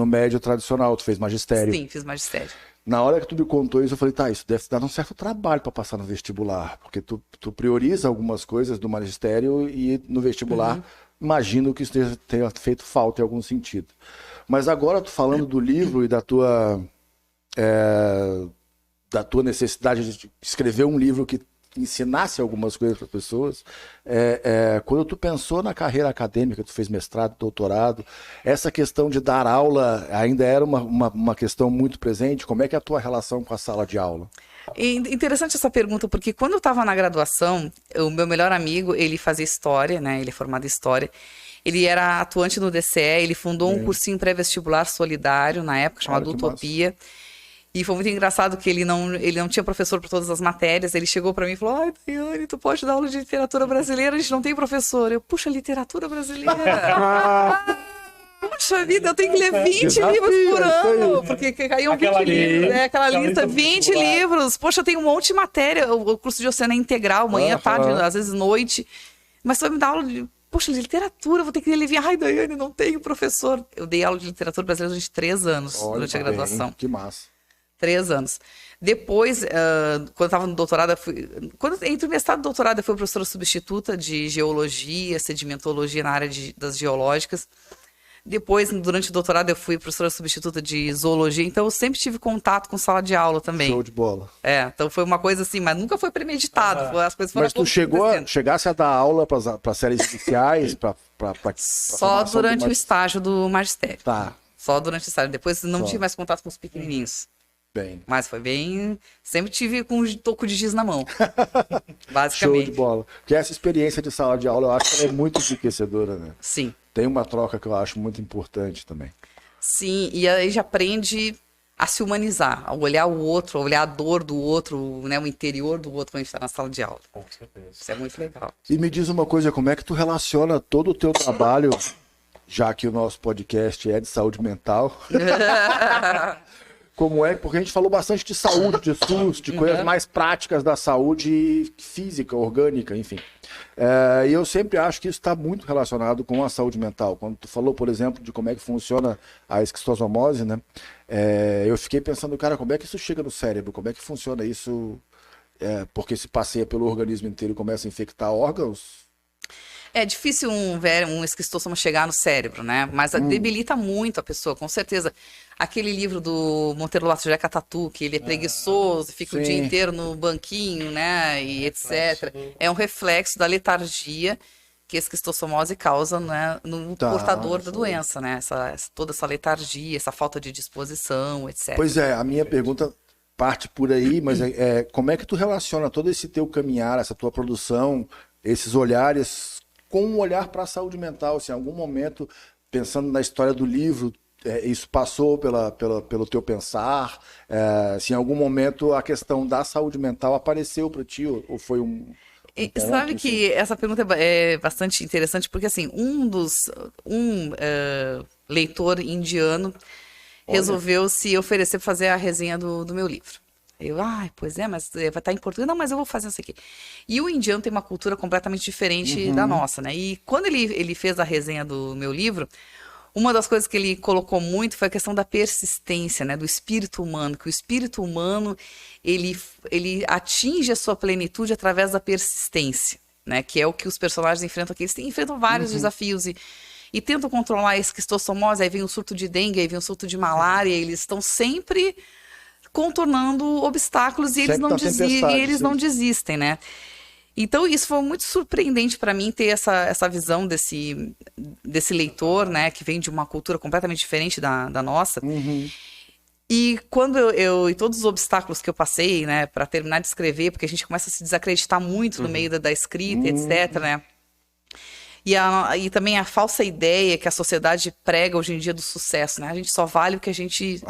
médio tradicional, tu fez magistério. Sim, fiz magistério. Na hora que tu me contou isso, eu falei, tá, isso deve dar um certo trabalho para passar no vestibular, porque tu prioriza algumas coisas do magistério e no vestibular, imagino que isso tenha feito falta em algum sentido. Mas agora, tu falando do livro e da tua necessidade de escrever um livro que ensinasse algumas coisas para as pessoas, quando tu pensou na carreira acadêmica, tu fez mestrado, doutorado, essa questão de dar aula ainda era uma questão muito presente? Como é que é a tua relação com a sala de aula? Interessante essa pergunta, porque quando eu estava na graduação, o meu melhor amigo, ele fazia história, né? Ele é formado em história. Ele era atuante no DCE, ele fundou um cursinho pré-vestibular solidário, na época, chamado Utopia. E foi muito engraçado que ele não tinha professor para todas as matérias. Ele chegou para mim e falou, ai, Daiane, tu pode dar aula de literatura brasileira? A gente não tem professor. Eu, puxa, literatura brasileira. Puxa vida, eu tenho que ler 20 livros por ano. Porque caíam 20 livros, aquela lista, 20 livros. Poxa, tem um monte de matéria. O curso de Oceano é integral, manhã, tarde, às vezes noite. Mas tu vai me dar aula de... Poxa, literatura, vou ter que ler. Ai, Daiane, não tenho professor. Eu dei aula de literatura brasileira durante 3 anos, durante a graduação. Que massa. 3 anos. Depois, quando eu estava no doutorado, entre o mestrado e o doutorado, eu fui professora substituta de geologia, sedimentologia na área das geológicas. Depois, durante o doutorado, eu fui professora substituta de zoologia, então eu sempre tive contato com sala de aula também. Show de bola. Então foi uma coisa assim, mas nunca foi premeditado. As coisas foram. Mas tu chegasse a dar aula para séries iniciais? Só durante o estágio do magistério. Tá. Só durante o estágio. Depois não tive mais contato com os pequenininhos. Bem. Mas foi bem... Sempre tive com um toco de giz na mão, basicamente. Show de bola. Porque essa experiência de sala de aula, eu acho que ela é muito enriquecedora, né? Sim. Tem uma troca que eu acho muito importante também. Sim, e aí já aprende a se humanizar, a olhar o outro, a olhar a dor do outro, né, o interior do outro quando a gente está na sala de aula. Com certeza. Isso é muito legal. E me diz uma coisa, como é que tu relaciona todo o teu trabalho, já que o nosso podcast é de saúde mental... Como é, porque a gente falou bastante de saúde, de SUS, de coisas mais práticas da saúde física, orgânica, enfim. E eu sempre acho que isso está muito relacionado com a saúde mental. Quando tu falou, por exemplo, de como é que funciona a esquistossomose, né? Eu fiquei pensando, cara, como é que isso chega no cérebro? Como é que funciona isso? Porque se passeia pelo organismo inteiro e começa a infectar órgãos... É difícil um esquistossoma chegar no cérebro, né? Mas debilita muito a pessoa, com certeza. Aquele livro do Monteiro Lobato Jeca Tatu, que ele é preguiçoso, fica o dia inteiro no banquinho, né? E etc. É um reflexo da letargia que a esquistossomose causa, né, no portador da doença, né? Toda essa letargia, essa falta de disposição, etc. Pois é, a minha pergunta parte por aí, mas como é que tu relaciona todo esse teu caminhar, essa tua produção, esses olhares com um olhar para a saúde mental. Se em algum momento, pensando na história do livro, isso passou pelo teu pensar, se em algum momento a questão da saúde mental apareceu para ti, ou foi um ponto, Sabe assim? que essa pergunta é bastante interessante, porque assim, um leitor indiano resolveu se oferecer para fazer a resenha do meu livro. Eu, pois é, mas vai estar em português. Não, mas eu vou fazer isso aqui. E o indiano tem uma cultura completamente diferente da nossa, né? E quando ele fez a resenha do meu livro, uma das coisas que ele colocou muito foi a questão da persistência, né? Do espírito humano, que o espírito humano, ele atinge a sua plenitude através da persistência, né? Que é o que os personagens enfrentam aqui. Eles enfrentam vários desafios e tentam controlar a esquistossomose, aí vem um surto de dengue, aí vem um surto de malária, eles estão sempre contornando obstáculos e eles não desistem, né? Então isso foi muito surpreendente para mim ter essa visão desse leitor, né, que vem de uma cultura completamente diferente da nossa. E quando e todos os obstáculos que eu passei, né, para terminar de escrever, porque a gente começa a se desacreditar muito no meio da escrita, etc, né? E também a falsa ideia que a sociedade prega hoje em dia do sucesso, né? A gente só vale o que a gente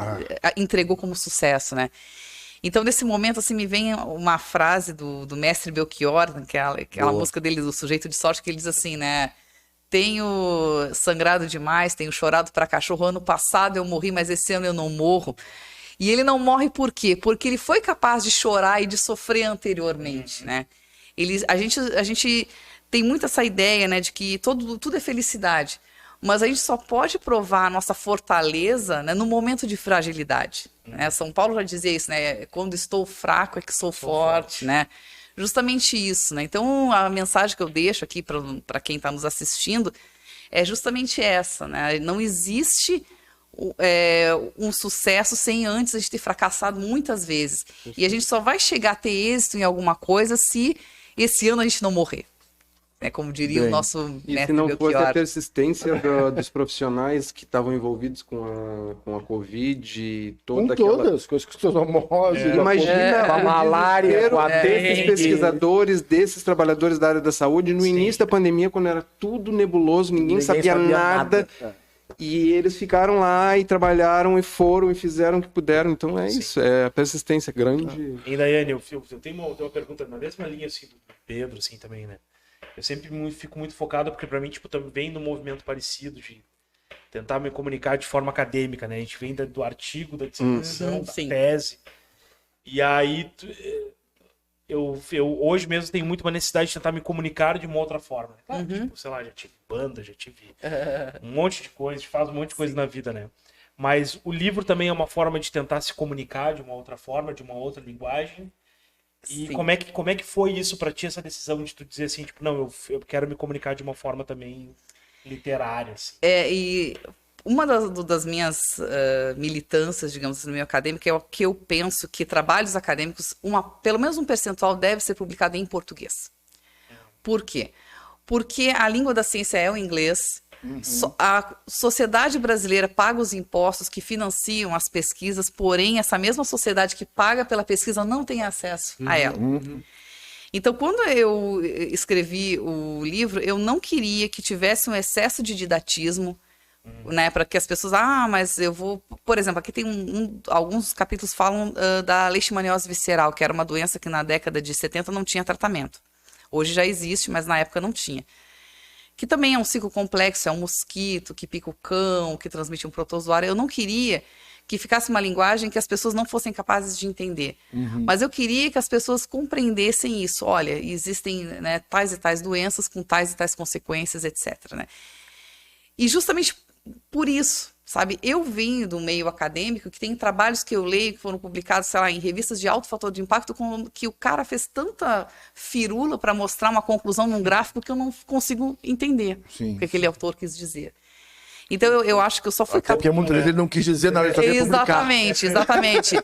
entregou como sucesso, né? Então, nesse momento, assim, me vem uma frase do mestre Belchior, aquela música dele, do Sujeito de Sorte, que ele diz assim, né? Tenho sangrado demais, tenho chorado pra cachorro. Ano passado eu morri, mas esse ano eu não morro. E ele não morre por quê? Porque ele foi capaz de chorar e de sofrer anteriormente, né? A gente tem muito essa ideia, né, de que tudo é felicidade. Mas a gente só pode provar a nossa fortaleza, né, no momento de fragilidade. Né? São Paulo já dizia isso, né? Quando estou fraco é que sou forte, né? Justamente isso, né? Então, a mensagem que eu deixo aqui para quem está nos assistindo é justamente essa, né? Não existe um sucesso sem antes a gente ter fracassado muitas vezes. E a gente só vai chegar a ter êxito em alguma coisa se esse ano a gente não morrer. Como diria o nosso mestre E se não Belchior. fosse a persistência dos profissionais que estavam envolvidos com a Covid e toda todas, com as esquistossomose, imagina a malária, desses pesquisadores, desses trabalhadores da área da saúde, no início da pandemia, quando era tudo nebuloso, ninguém sabia nada. E eles ficaram lá e trabalharam e foram e fizeram o que puderam. Então é isso, é a persistência grande. E Daiane, eu tenho uma pergunta na mesma linha assim, do Pedro, assim, também, né? Eu sempre fico muito focado, porque para mim, tipo, também vem do movimento parecido de tentar me comunicar de forma acadêmica, né? A gente vem do artigo, da dissertação, da tese. E aí, eu hoje mesmo tenho muito uma necessidade de tentar me comunicar de uma outra forma. Claro, tipo, sei lá, já tive banda, já tive um monte de coisa, a gente faz um monte de coisa na vida, né? Mas o livro também é uma forma de tentar se comunicar de uma outra forma, de uma outra linguagem. E como é que foi isso pra ti, essa decisão de tu dizer assim, tipo, não, eu quero me comunicar de uma forma também literária, assim. E uma das minhas militâncias, digamos assim, no meio acadêmico, é o que eu penso que trabalhos acadêmicos, pelo menos um percentual deve ser publicado em português. Por quê? Porque a língua da ciência é o inglês. A sociedade brasileira paga os impostos que financiam as pesquisas, porém essa mesma sociedade que paga pela pesquisa não tem acesso a ela. Então, quando eu escrevi o livro, eu não queria que tivesse um excesso de didatismo, né, para que as pessoas, mas eu vou... Por exemplo, aqui tem alguns capítulos falam da leishmaniose visceral, que era uma doença que na década de 70 não tinha tratamento. Hoje já existe, mas na época não tinha. Que também é um ciclo complexo, é um mosquito que pica o cão, que transmite um protozoário. Eu não queria que ficasse uma linguagem que as pessoas não fossem capazes de entender. Mas eu queria que as pessoas compreendessem isso. Olha, existem, né, tais e tais doenças com tais e tais consequências, etc. Né? E justamente por isso, sabe? Eu venho do meio acadêmico, que tem trabalhos que eu leio, que foram publicados, sei lá, em revistas de alto fator de impacto, que o cara fez tanta firula para mostrar uma conclusão num gráfico que eu não consigo entender o que aquele autor quis dizer. Então eu acho que eu só fui capaz... Porque muitas vezes ele não quis dizer nada, ele só queria publicar. Exatamente.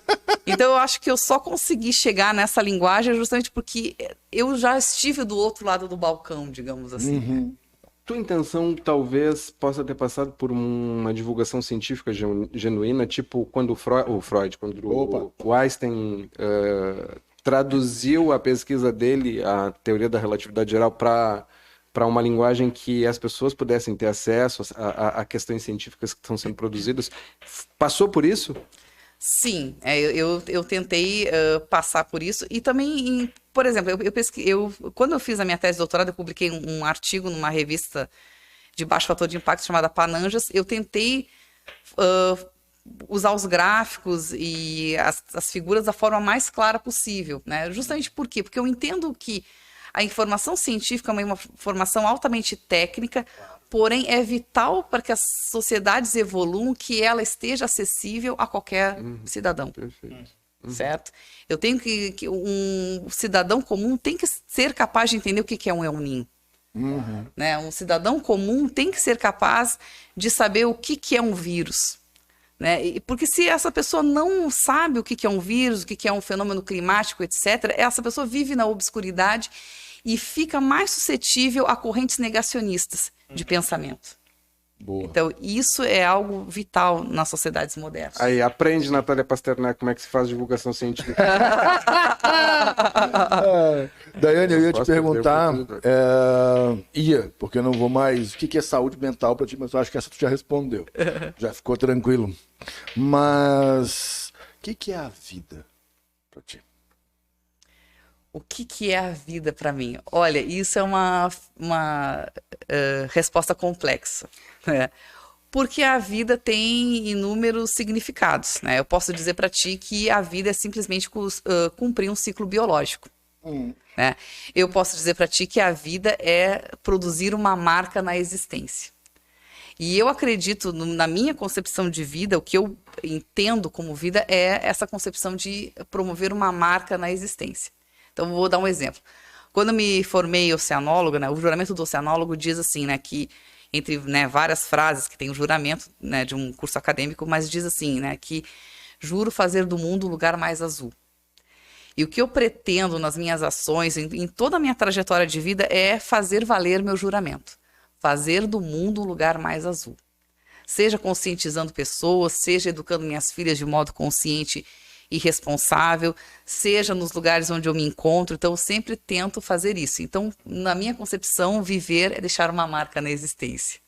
Então eu acho que eu só consegui chegar nessa linguagem justamente porque eu já estive do outro lado do balcão, digamos assim. Tua intenção talvez possa ter passado por uma divulgação científica genuína, tipo quando o Einstein traduziu a pesquisa dele, a teoria da relatividade geral, para para uma linguagem que as pessoas pudessem ter acesso a questões científicas que estão sendo produzidas. Passou por isso? Sim, eu tentei passar por isso e também, por exemplo, quando eu fiz a minha tese de doutorado, eu publiquei um artigo numa revista de baixo fator de impacto chamada Pananjas. Eu tentei usar os gráficos e as figuras da forma mais clara possível, né? Justamente por quê? Porque eu entendo que a informação científica é uma informação altamente técnica, porém é vital para que as sociedades evoluam, que ela esteja acessível a qualquer cidadão. Perfeito. Certo? Eu tenho que um cidadão comum tem que ser capaz de entender o que é um El Niño. Né? Um cidadão comum tem que ser capaz de saber o que é um vírus. Né? Porque se essa pessoa não sabe o que é um vírus, o que é um fenômeno climático, etc., essa pessoa vive na obscuridade e fica mais suscetível a correntes negacionistas de pensamento. Boa. Então, isso é algo vital nas sociedades modernas. Aí, aprende, Natália Pasternak, como é que se faz divulgação científica. Daiane, eu ia te Posso perder perguntar, a oportunidade. porque eu não vou mais, o que é saúde mental para ti, mas eu acho que essa tu já respondeu. Já ficou tranquilo. Mas, o que é a vida para ti? O que é a vida para mim? Olha, isso é uma resposta complexa, né? Porque a vida tem inúmeros significados, né? Eu posso dizer para ti que a vida é simplesmente cumprir um ciclo biológico, né? Eu posso dizer para ti que a vida é produzir uma marca na existência. E eu acredito, na minha concepção de vida, o que eu entendo como vida é essa concepção de promover uma marca na existência. Então, vou dar um exemplo. Quando eu me formei oceanóloga, né, o juramento do oceanólogo diz assim, né, que entre, né, várias frases que tem o juramento, né, de um curso acadêmico, mas diz assim, né, que juro fazer do mundo um lugar mais azul. E o que eu pretendo nas minhas ações, em toda a minha trajetória de vida, é fazer valer meu juramento. Fazer do mundo um lugar mais azul. Seja conscientizando pessoas, seja educando minhas filhas de modo consciente e responsável, seja nos lugares onde eu me encontro. Então, eu sempre tento fazer isso. Então, na minha concepção, viver é deixar uma marca na existência.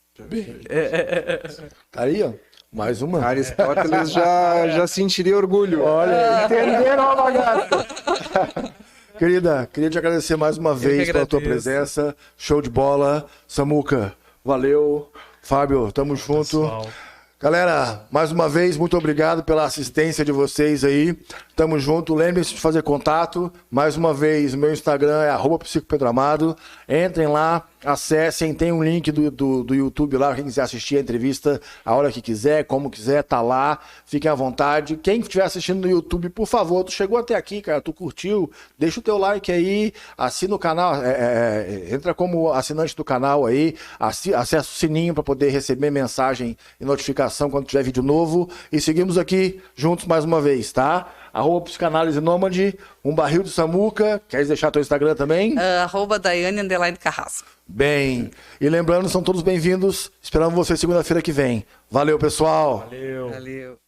Tá aí, ó. Mais uma. Aristóteles já sentiria orgulho. Olha, entenderam a bagaça. Querida, queria te agradecer mais uma vez pela tua presença. Show de bola. Samuca, valeu. Fábio, tamo junto. Pessoal. Galera, mais uma vez, muito obrigado pela assistência de vocês aí. Tamo junto. Lembrem-se de fazer contato. Mais uma vez, o meu Instagram é @psicopedramado. Entrem lá, acessem. Tem um link do YouTube lá. Quem quiser assistir a entrevista a hora que quiser, como quiser, tá lá. Fiquem à vontade. Quem estiver assistindo no YouTube, por favor, tu chegou até aqui, cara, tu curtiu, deixa o teu like aí, assina o canal, entra como assinante do canal aí, acessa o sininho para poder receber mensagem e notificação quando tiver vídeo novo. E seguimos aqui juntos mais uma vez, tá? @psicanálise nômade, um barril de Samuca. Queres deixar teu Instagram também? @Daiane_Carrasco. Bem. E lembrando, são todos bem-vindos. Esperamos vocês segunda-feira que vem. Valeu, pessoal. Valeu. Valeu.